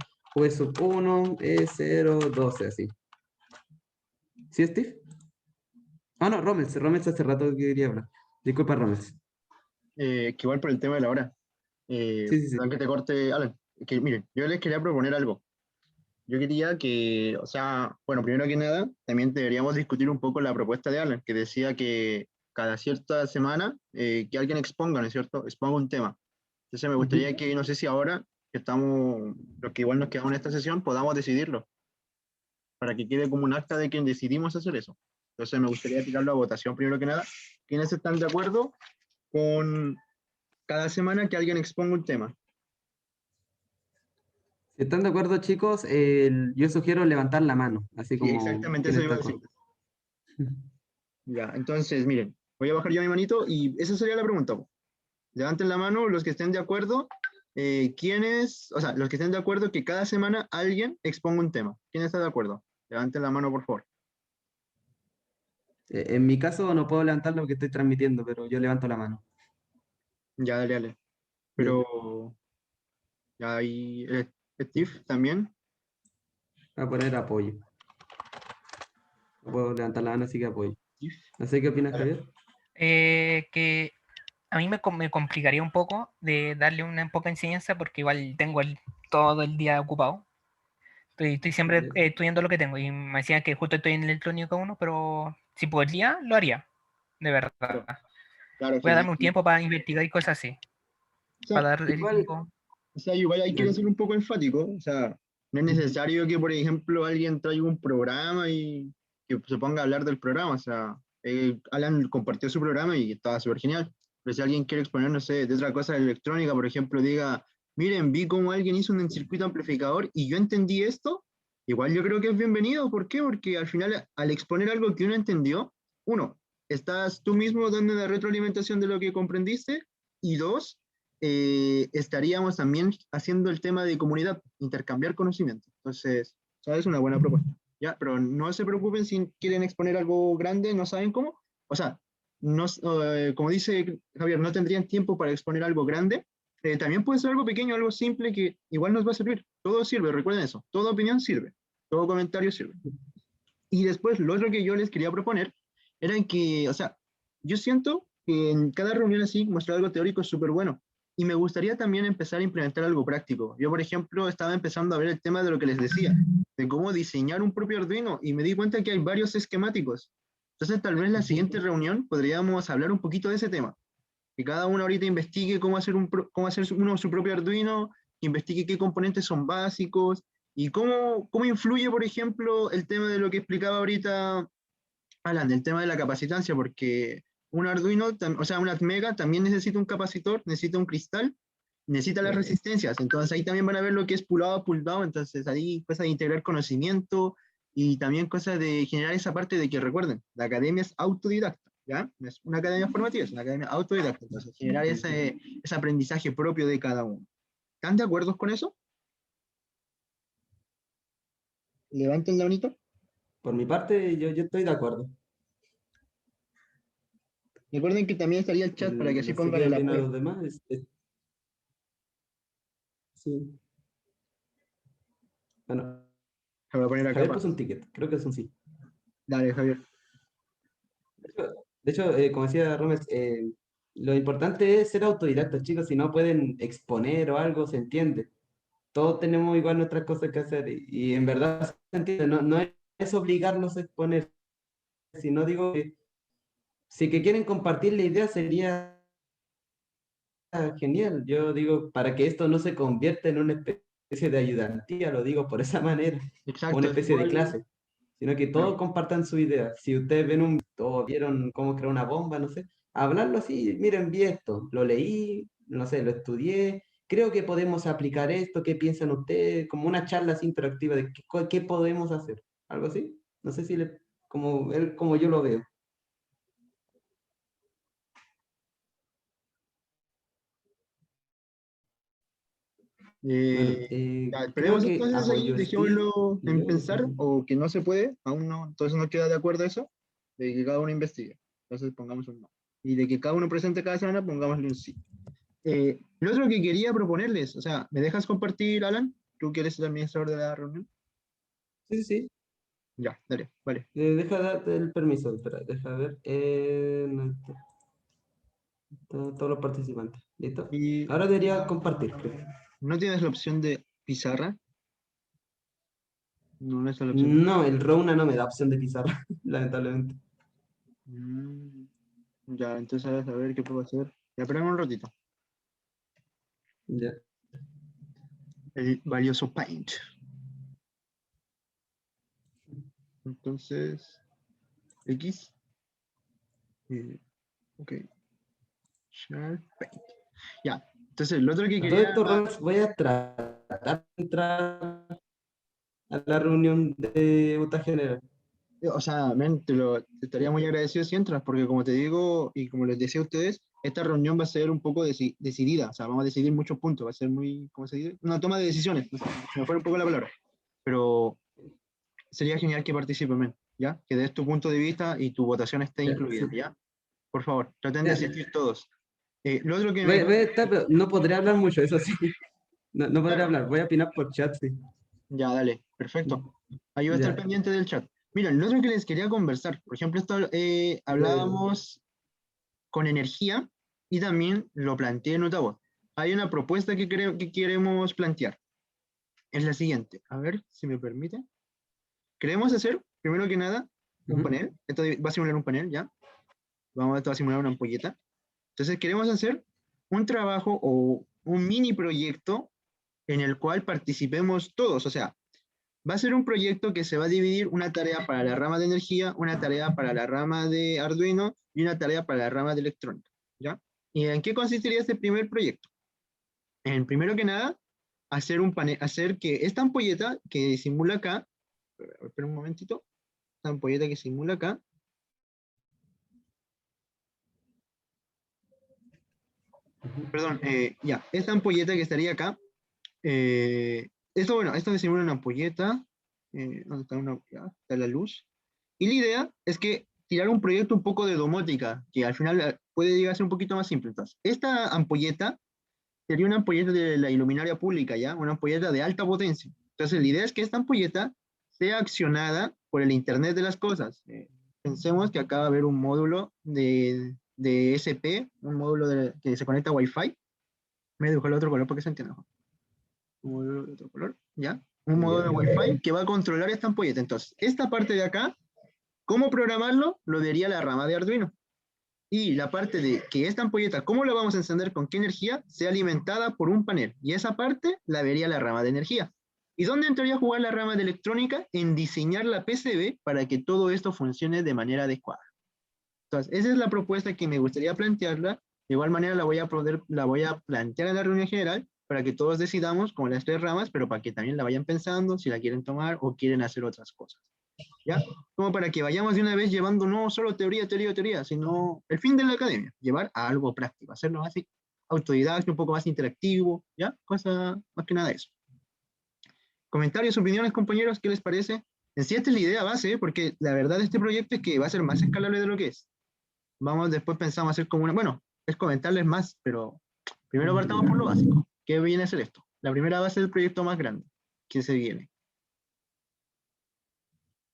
sub 1, E0, 12, así. ¿Sí, Steve? Ah, no, Rommels hace rato que quería hablar. Disculpa, Rommels. Que igual por el tema de la hora. Sí. Perdón que te corte, Alan. Que miren, yo les quería proponer algo. Yo quería que, o sea, bueno, primero que nada, también deberíamos discutir un poco la propuesta de Alan, que decía que cada cierta semana que alguien exponga, ¿no es cierto? Exponga un tema. Entonces me gustaría que, no sé si ahora, que estamos, los que igual nos quedamos en esta sesión, podamos decidirlo, para que quede como un acta de que decidimos hacer eso. Entonces me gustaría tirarlo a votación primero que nada. ¿Quiénes están de acuerdo con cada semana que alguien exponga un tema? Si están de acuerdo, chicos, yo sugiero levantar la mano, así Sí, como exactamente quien eso está iba a de decir. acuerdo. Ya, entonces, miren, voy a bajar yo mi manito y esa sería la pregunta. Levanten la mano los que estén de acuerdo. ¿Quiénes, o sea, los que estén de acuerdo que cada semana alguien exponga un tema? ¿Quién está de acuerdo? Levanten la mano, por favor. En mi caso no puedo levantar lo que estoy transmitiendo, pero yo levanto la mano. Ya, dale, dale. Ya. Pero, ya ahí, Steve también. Voy a poner apoyo. No puedo levantar la mano, así que apoyo. Steve. No sé qué opinas, Dale. Javier. Que a mí me complicaría un poco de darle una poca enseñanza porque igual tengo todo el día ocupado. Estoy siempre Ya. estudiando lo que tengo y me decía que justo estoy en electrónica 1, pero si podría, lo haría, de verdad. Claro, claro, Voy a darme un sí. tiempo para investigar y cosas así, O sea, para dar el Igual, tiempo. O sea, igual hay que ya. ser un poco enfático. O sea, no es necesario que, por ejemplo, alguien traiga un programa y que se ponga a hablar del programa. O sea, Alan compartió su programa y estaba súper genial. Pero si alguien quiere exponer, no sé, de otra cosa de electrónica, por ejemplo, diga, miren, vi cómo alguien hizo un circuito amplificador y yo entendí esto, igual yo creo que es bienvenido. ¿Por qué? Porque al final, al exponer algo que uno entendió, uno, estás tú mismo dando la retroalimentación de lo que comprendiste, y dos, estaríamos también haciendo el tema de comunidad, intercambiar conocimiento. Entonces, ¿sabes? Es una buena propuesta. ¿Ya? Pero no se preocupen si quieren exponer algo grande, no saben cómo. O sea, no, como dice Javier, no tendrían tiempo para exponer algo grande, también puede ser algo pequeño, algo simple que igual nos va a servir. Todo sirve, recuerden eso. Toda opinión sirve. Todo comentario sirve. Y después, lo otro que yo les quería proponer era que, o sea, yo siento que en cada reunión así, mostrar algo teórico es súper bueno. Y me gustaría también empezar a implementar algo práctico. Yo, por ejemplo, estaba empezando a ver el tema de lo que les decía, de cómo diseñar un propio Arduino, y me di cuenta que hay varios esquemáticos. Entonces, tal vez en la siguiente reunión podríamos hablar un poquito de ese tema. Que cada uno ahorita investigue cómo hacer, cómo hacer uno su propio Arduino, investigue qué componentes son básicos, y cómo influye, por ejemplo, el tema de lo que explicaba ahorita Alan, el tema de la capacitancia, porque un Arduino, o sea, una Atmega también necesita un capacitor, necesita un cristal, necesita las resistencias. Entonces ahí también van a ver lo que es pull-up a pull-down. Entonces ahí cosas de integrar conocimiento y también cosas de generar esa parte de que recuerden, la academia es autodidacta, ¿ya? No es una academia formativa, es una academia autodidacta. Entonces generar ese aprendizaje propio de cada uno. ¿Están de acuerdo con eso? Levanten la manito. Por mi parte, yo estoy de acuerdo. Recuerden que también estaría el chat para que así No sé pongan qué el opinan apoyo. los demás. Sí. Bueno, Se voy a poner acá Javier para... puso un ticket, creo que es un sí. Dale, Javier. De hecho, como decía Romes, lo importante es ser autodidactas, chicos, si no pueden exponer o algo, se entiende. Todos tenemos igual nuestras cosas que hacer y en verdad se entiende, no es obligarlos a exponer, sino digo que si que quieren compartir la idea sería genial. Yo digo, para que esto no se convierta en una especie de ayudantía, lo digo por esa manera, o una Exacto, es especie de igual. clase, sino que todos compartan su idea. Si ustedes ven o vieron cómo crear una bomba, no sé, hablarlo así, miren, vi esto, lo leí, no sé, lo estudié, creo que podemos aplicar esto, ¿qué piensan ustedes? Como una charla así interactiva de qué podemos hacer, algo así. No sé si como yo lo veo. Bueno, Ya, creo esperemos que entonces ahí, apoyo Steve. dejémoslo Y en yo, pensar, o que no se puede, aún no, entonces no queda de acuerdo eso, de que cada uno investigue. Entonces pongamos un no. Y de que cada uno presente cada semana, pongámosle un sí. Lo otro que quería proponerles, o sea, ¿me dejas compartir, Alan? ¿Tú que eres el administrador de la reunión? sí, sí, sí. Ya, dale, vale. Deja darte el permiso, espera, deja ver. No todos los participantes. ¿Listo? Y Ahora debería compartir, creo. no tienes la opción de pizarra. No, no está la opción de... No, el Rona no me da opción de pizarra, lamentablemente. Mm, ya, entonces a ver qué puedo hacer. Ya, espérame un ratito. Ya. El valioso Paint. Entonces, X. Ok. Sharp Paint. Ya. Entonces, lo otro que A todo quería. esto, Rolex, voy a tratar de entrar a la reunión de Utah General. O sea, men, te estaría muy agradecido si entras, porque como te digo, y como les decía a ustedes, esta reunión va a ser un poco decidida. O sea, vamos a decidir muchos puntos. Va a ser muy, ¿cómo se dice? Una toma de decisiones. No sé, se me fue un poco la palabra. Pero sería genial que participes, men, ¿ya? Que des tu punto de vista y tu votación esté Ya, incluida, sí. ¿ya? Por favor, traten de Ya, asistir todos. Lo otro que voy me... a estar, pero no podré hablar mucho, eso sí. No podré Claro, hablar, voy a opinar por chat, sí. ya, dale, perfecto. Ahí va a estar Ya, pendiente del chat. Mira, lo otro que les quería conversar, por ejemplo, esto ya. hablábamos con energía y también lo planteé en Ottawa. Hay una propuesta que creo que queremos plantear. Es la siguiente. A ver si me permite. Queremos hacer, primero que nada, un Ujú. panel. Esto va a simular un panel, ¿ya? Vamos a simular una ampolleta. Entonces queremos hacer un trabajo o un mini proyecto en el cual participemos todos. O sea, va a ser un proyecto que se va a dividir una tarea para la rama de energía, una tarea para la rama de Arduino y una tarea para la rama de electrónica. ¿Ya? ¿Y en qué consistiría este primer proyecto? En primero que nada, hacer un panel, hacer que esta ampolleta que simula acá, espera un momentito, esta ampolleta que simula acá, perdón, ya, esta ampolleta que estaría acá, esto, bueno, esto me simula una ampolleta, ¿dónde está una? Ya, está la luz. Y la idea es que tirar un proyecto un poco de domótica, que al final puede llegar a ser un poquito más simple. Entonces, esta ampolleta sería una ampolleta de la iluminaria pública, ¿ya? Una ampolleta de alta potencia. Entonces, la idea es que esta ampolleta sea accionada por el Internet de las cosas. Pensemos que acá va a haber un módulo de SP, un módulo que se conecta a Wi-Fi. Me dibujo el otro color porque se entiende mejor. Un módulo de otro color, ¿ya? Un módulo de Wi-Fi que va a controlar esta ampolleta. Entonces, esta parte de acá, ¿cómo programarlo? Lo vería la rama de Arduino. Y la parte de que esta ampolleta, ¿cómo la vamos a encender? ¿Con qué energía? Sea alimentada por un panel. Y esa parte la vería la rama de energía. ¿Y dónde entraría a jugar la rama de electrónica? En diseñar la PCB para que todo esto funcione de manera adecuada. Entonces, esa es la propuesta que me gustaría plantearla. De igual manera la voy a plantear en la reunión general para que todos decidamos con las 3 ramas, pero para que también la vayan pensando si la quieren tomar o quieren hacer otras cosas. ¿Ya? Como para que vayamos de una vez llevando no solo teoría, teoría, teoría, sino el fin de la academia, llevar a algo práctico, hacerlo así, autodidacta, un poco más interactivo, ¿ya? Cosa, más que nada eso. Comentarios, opiniones, compañeros, ¿qué les parece? En sí, esta es la idea base, ¿eh? Porque la verdad de este proyecto es que va a ser más escalable de lo que es. Vamos, después pensamos hacer como una, bueno, es comentarles más, pero primero partamos por lo básico. ¿Qué viene a ser esto? La primera base del proyecto más grande que se viene.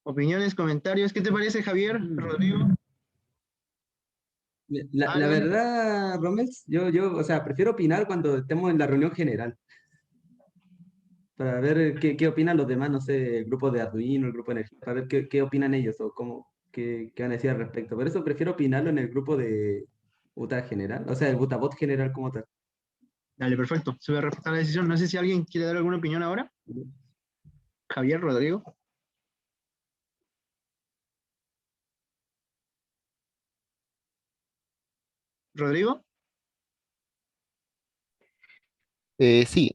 Opiniones, comentarios, ¿qué te parece, Javier, Rodrigo? La verdad, Rommel, o sea, prefiero opinar cuando estemos en la reunión general, para ver qué opinan los demás, no sé, el grupo de Arduino, el grupo de energía, para ver qué opinan ellos o qué van a decir al respecto. Por eso prefiero opinarlo en el grupo de UTA general, o sea, el Butabot general como tal. Dale, perfecto. Se voy a respetar la decisión. No sé si alguien quiere dar alguna opinión ahora. Javier, Rodrigo. Rodrigo. Sí,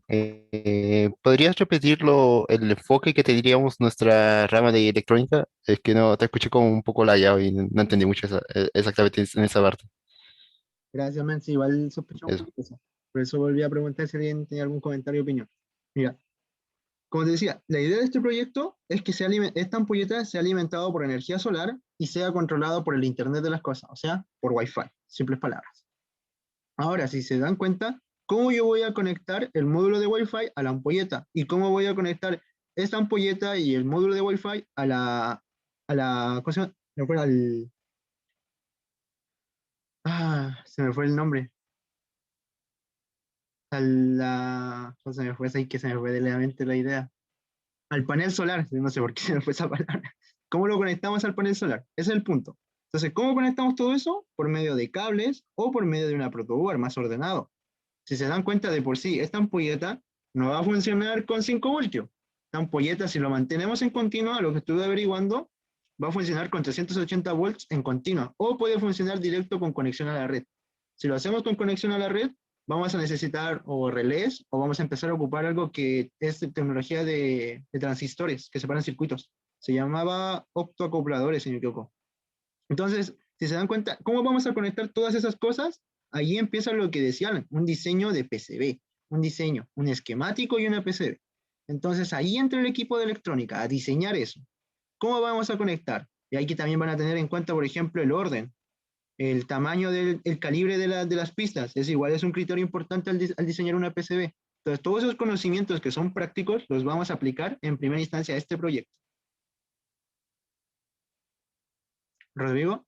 ¿podrías repetirlo, el enfoque que tendríamos nuestra rama de electrónica? Es que no, te escuché como un poco layado y no entendí mucho exactamente en esa parte. Gracias, Menzi. Igual sospechaba un Eso. poquito eso. Por eso volví a preguntar si alguien tenía algún comentario o opinión. Mira, como te decía, la idea de este proyecto es que esta ampolleta sea alimentado por energía solar y sea controlado por el Internet de las cosas, o sea, por Wi-Fi, simples palabras. Ahora, si se dan cuenta, ¿cómo yo voy a conectar el módulo de Wi-Fi a la ampolleta? ¿Y cómo voy a conectar esta ampolleta y el módulo de Wi-Fi ¿cómo se llama? Me acuerdo se me fue el nombre. Se me fue, ahí que se me fue de la mente la idea. Al panel solar, no sé por qué se me fue esa palabra. ¿Cómo lo conectamos al panel solar? Ese es el punto. Entonces, ¿cómo conectamos todo eso? Por medio de cables o por medio de una protoboard más ordenado. Si se dan cuenta de por sí, esta ampolleta no va a funcionar con 5 voltios. Esta ampolleta, si lo mantenemos en continua, lo que estuve averiguando, va a funcionar con 380 volts en continua o puede funcionar directo con conexión a la red. Si lo hacemos con conexión a la red, vamos a necesitar o relés o vamos a empezar a ocupar algo que es tecnología de transistores que separan circuitos. Se llamaba optoacopladores, si no me equivoco. Entonces, si se dan cuenta, ¿cómo vamos a conectar todas esas cosas? Ahí empieza lo que decían, un diseño de PCB, un diseño, un esquemático y una PCB. Entonces, ahí entra el equipo de electrónica a diseñar eso. ¿Cómo vamos a conectar? Y aquí también van a tener en cuenta, por ejemplo, el orden, el tamaño el calibre de las pistas. Es igual, es un criterio importante al diseñar una PCB. Entonces, todos esos conocimientos que son prácticos los vamos a aplicar en primera instancia a este proyecto. Rodrigo.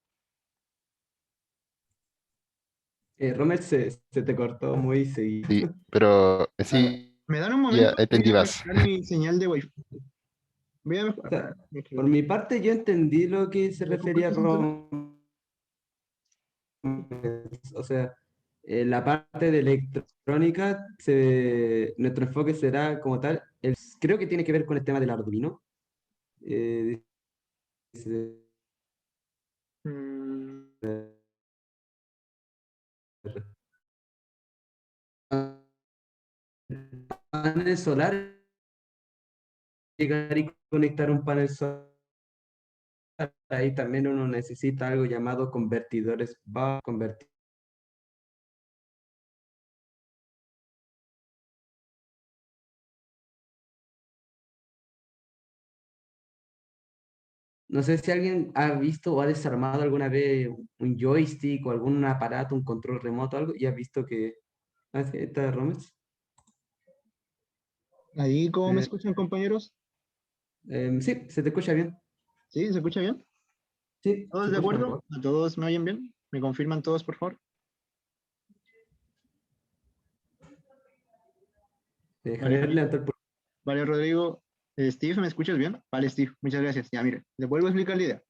Rommel, se te cortó muy seguido. Sí, pero Ah, sí, Me dan un ya momento, voy entendí a más. mejorar mi señal de Wi-Fi. Voy a o sea, mejorar. por mi parte, yo entendí lo que se refería a Rommel. O sea, la parte de electrónica, nuestro enfoque será como tal, creo que tiene que ver con el tema del Arduino. Eh, dice- Mm, panel solar, llegar y conectar un panel solar, ahí también uno necesita algo llamado convertidores, no sé si alguien ha visto o ha desarmado alguna vez un joystick o algún aparato, un control remoto, algo, y ha visto que... Ah, sí, está Romex. Ahí, ¿cómo me Eh, escuchan, compañeros? sí, se te escucha bien. ¿Sí? ¿Se escucha bien? Sí, ¿Todos se de escucha acuerdo? mejor. ¿A todos me oyen bien? ¿Me confirman todos, por favor? Vale, Javier levantó el pulgar. vale, Rodrigo. Steve, ¿me escuchas bien? Vale, Steve, muchas gracias. Ya, mire, les vuelvo a explicar la idea.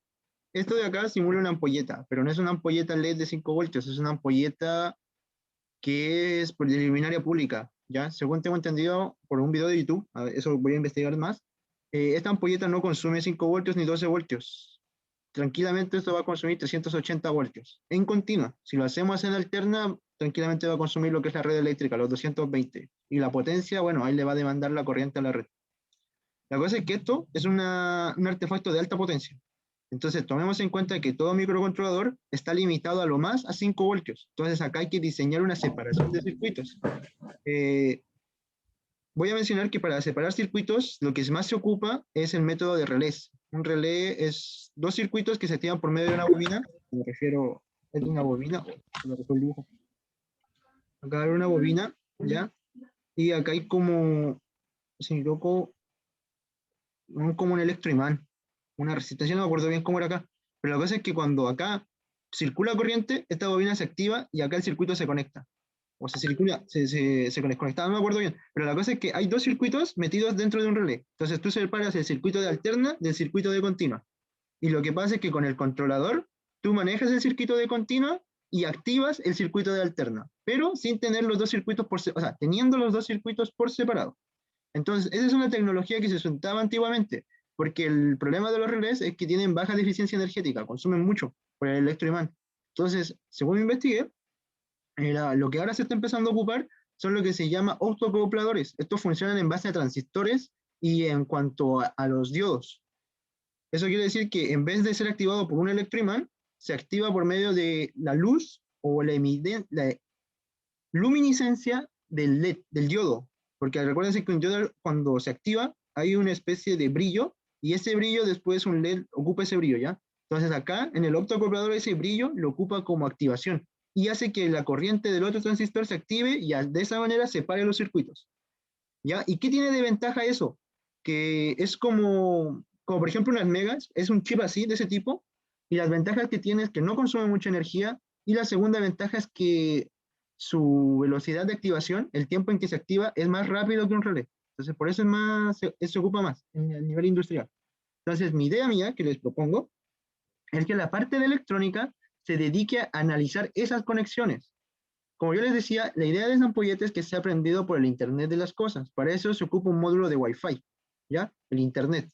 Esto de acá simula una ampolleta, pero no es una ampolleta LED de 5 voltios, es una ampolleta que es por luminaria pública, ¿ya? Según tengo entendido por un video de YouTube, a ver, eso voy a investigar más, esta ampolleta no consume 5 voltios ni 12 voltios. Tranquilamente esto va a consumir 380 voltios en continua. Si lo hacemos en alterna, tranquilamente va a consumir lo que es la red eléctrica, los 220. Y la potencia, bueno, ahí le va a demandar la corriente a la red. La cosa es que esto es un artefacto de alta potencia. Entonces, tomemos en cuenta que todo microcontrolador está limitado a lo más a 5 voltios. Entonces, acá hay que diseñar una separación de circuitos. Eh, Voy a mencionar que para separar circuitos, lo que más se ocupa es el método de relés. Un relé es dos circuitos que se activan por medio de una bobina. Me refiero, es una bobina, se me refiero el dibujo. Acá hay una bobina, ¿ya? Y acá hay como, si me equivoco, como un electroimán, una resistencia, no me acuerdo bien cómo era acá. Pero la cosa es que cuando acá circula corriente, esta bobina se activa y acá el circuito se conecta. O se circula, se conecta, no me acuerdo bien. Pero la cosa es que hay dos circuitos metidos dentro de un relé. Entonces tú separas el circuito de alterna del circuito de continua. Y lo que pasa es que con el controlador, tú manejas el circuito de continua y activas el circuito de alterna, pero sin tener los dos circuitos por separado, o sea, teniendo los dos circuitos por separado. Entonces, esa es una tecnología que se usaba antiguamente, porque el problema de los relés es que tienen baja deficiencia energética, consumen mucho por el electroimán. Entonces, según investigué, lo que ahora se está empezando a ocupar son lo que se llama autoacopladores. Estos funcionan en base a transistores y en cuanto a los diodos. Eso quiere decir que en vez de ser activado por un electroimán, se activa por medio de la luz o la luminiscencia del LED, del diodo. Porque recuerden que un diodo cuando se activa hay una especie de brillo y ese brillo después un LED ocupa ese brillo, ¿ya? Entonces acá en el optoacoplador ese brillo lo ocupa como activación y hace que la corriente del otro transistor se active y de esa manera separe los circuitos, ¿ya? ¿Y qué tiene de ventaja eso? Que es como por ejemplo unas megas, es un chip así, de ese tipo, y las ventajas que tiene es que no consume mucha energía, y la segunda ventaja es que su velocidad de activación, el tiempo en que se activa, es más rápido que un relé. Entonces, por eso se ocupa más en el nivel industrial. Entonces, mi idea mía que les propongo es que la parte de electrónica se dedique a analizar esas conexiones. Como yo les decía, la idea de esa ampolleta es que sea aprendido por el Internet de las cosas. Para eso se ocupa un módulo de Wi-Fi, ¿ya? El Internet.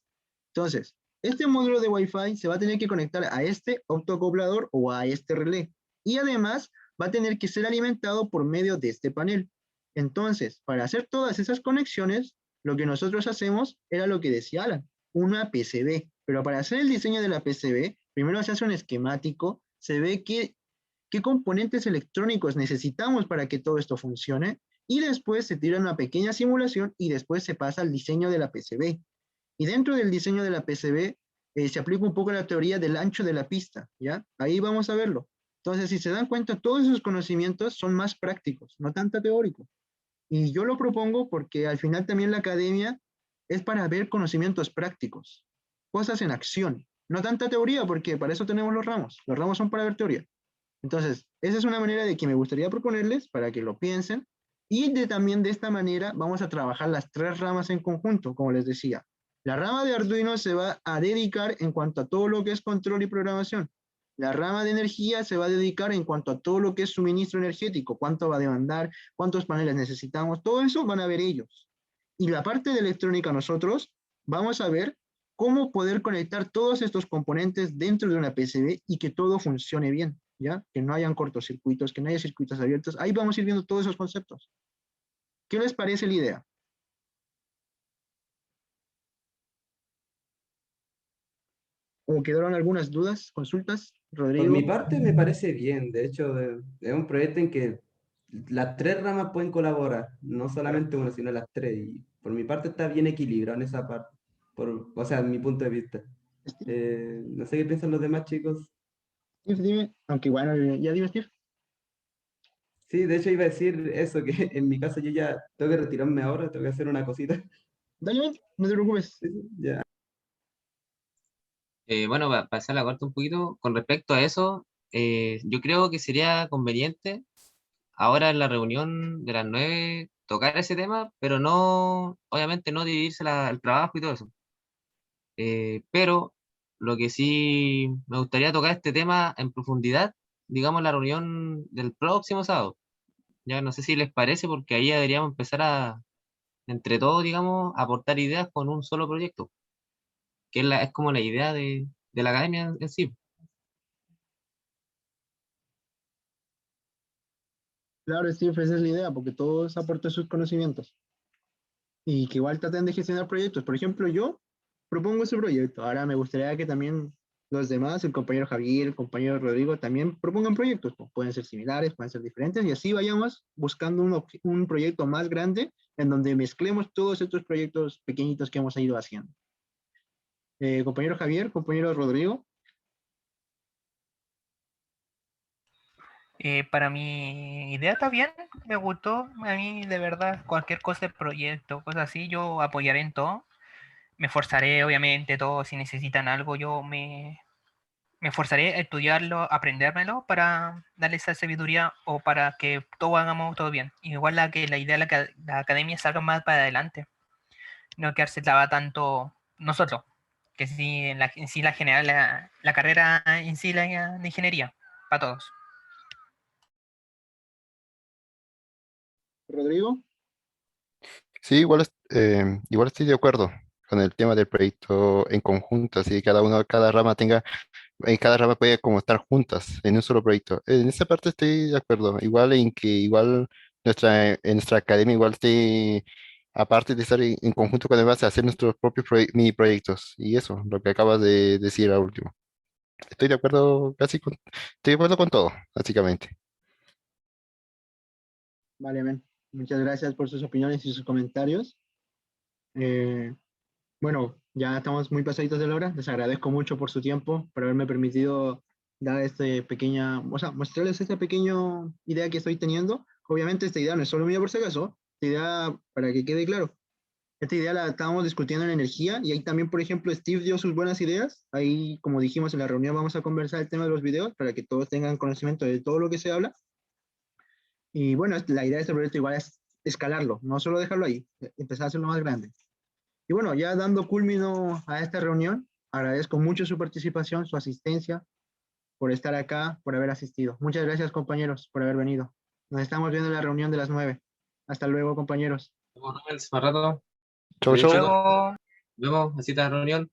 Entonces, este módulo de Wi-Fi se va a tener que conectar a este autoacoplador o a este relé. Y además va a tener que ser alimentado por medio de este panel. Entonces, para hacer todas esas conexiones, lo que nosotros hacemos era lo que decía Alan, una PCB. Pero para hacer el diseño de la PCB, primero se hace un esquemático, se ve qué componentes electrónicos necesitamos para que todo esto funcione y después se tira una pequeña simulación y después se pasa al diseño de la PCB. Y dentro del diseño de la PCB se aplica un poco la teoría del ancho de la pista, ¿ya? Ahí vamos a verlo. Entonces, si se dan cuenta, todos esos conocimientos son más prácticos, no tanto teóricos. Y yo lo propongo porque al final también la academia es para ver conocimientos prácticos, cosas en acción, no tanta teoría, porque para eso tenemos los ramos son para ver teoría. Entonces, esa es una manera de que me gustaría proponerles para que lo piensen y también de esta manera vamos a trabajar las tres ramas en conjunto, como les decía. La rama de Arduino se va a dedicar en cuanto a todo lo que es control y programación. La rama de energía se va a dedicar en cuanto a todo lo que es suministro energético, cuánto va a demandar, cuántos paneles necesitamos, todo eso van a ver ellos. Y la parte de electrónica nosotros vamos a ver cómo poder conectar todos estos componentes dentro de una PCB y que todo funcione bien, ¿ya? Que no hayan cortocircuitos, que no haya circuitos abiertos. Ahí vamos a ir viendo todos esos conceptos. ¿Qué les parece la idea? ¿O quedaron algunas dudas, consultas? Por Rodrigo. mi parte me parece bien, de hecho es un proyecto en que las tres ramas pueden colaborar, no solamente una, sino las tres, y por mi parte está bien equilibrado en esa parte, o sea, en mi punto de vista. No sé qué piensan los demás chicos. Steve, dime, aunque bueno, ya dime, Steve. Sí, de hecho iba a decir eso, que en mi caso yo ya tengo que retirarme ahora, tengo que hacer una cosita. Dale, ven, no te preocupes. Sí, sí, ya. Bueno, para pasar la corta un poquito, con respecto a eso, yo creo que sería conveniente ahora en la reunión de las 9 tocar ese tema, pero no, obviamente no dividirse el trabajo y todo eso. Pero lo que sí me gustaría tocar este tema en profundidad, digamos, en la reunión del próximo sábado. Ya no sé si les parece, porque ahí deberíamos empezar a, entre todos, digamos, aportar ideas con un solo proyecto, que es como la idea de la academia en sí. Claro, Steve, esa es la idea, porque todos aportan sus conocimientos y que igual traten de gestionar proyectos. Por ejemplo, yo propongo ese proyecto. Ahora me gustaría que también los demás, el compañero Javier, el compañero Rodrigo, también propongan proyectos. Pues, pueden ser similares, pueden ser diferentes, y así vayamos buscando un proyecto más grande en donde mezclemos todos estos proyectos pequeñitos que hemos ido haciendo. Compañero Javier, compañero Rodrigo. Para mi idea está bien, me gustó. A mí, de verdad, cualquier cosa de proyecto, cosas así, yo apoyaré en todo. Me esforzaré, obviamente, todo. Si necesitan algo, me esforzaré a estudiarlo, aprendérmelo para darle esa sabiduría o para que todos hagamos todo bien. Igual que la idea de la academia salga más para adelante, no quedarse trabada tanto nosotros, que sí, en sí la general, la carrera en sí, la de ingeniería, para todos. Rodrigo. Sí, igual estoy de acuerdo con el tema del proyecto en conjunto, así que cada rama cada rama puede como estar juntas en un solo proyecto. En esa parte estoy de acuerdo, igual en que igual en nuestra academia igual esté, aparte de estar en conjunto con demás, hacer nuestros propios mini proyectos, y eso, lo que acabas de decir al último. Estoy de acuerdo estoy de acuerdo con todo, básicamente. Vale, men. Muchas gracias por sus opiniones y sus comentarios. Eh, bueno, ya estamos muy pasaditos de la hora. Les agradezco mucho por su tiempo, por haberme permitido dar mostrarles esta pequeña idea que estoy teniendo. Obviamente esta idea no es solo mía por si acaso, esta idea, para que quede claro, esta idea la estábamos discutiendo en energía y ahí también, por ejemplo, Steve dio sus buenas ideas. Ahí, como dijimos en la reunión, vamos a conversar el tema de los videos para que todos tengan conocimiento de todo lo que se habla. Y bueno, la idea de este proyecto igual es escalarlo, no solo dejarlo ahí, empezar a hacerlo más grande. Y bueno, ya dando culmino a esta reunión, agradezco mucho su participación, su asistencia, por estar acá, por haber asistido. Muchas gracias, compañeros, por haber venido. Nos estamos viendo en la reunión de las 9. Hasta luego, compañeros. Nos vemos, Rubens, más rato. Chau, Adiós, chau. chicos. Luego... Nos vemos, visita de reunión.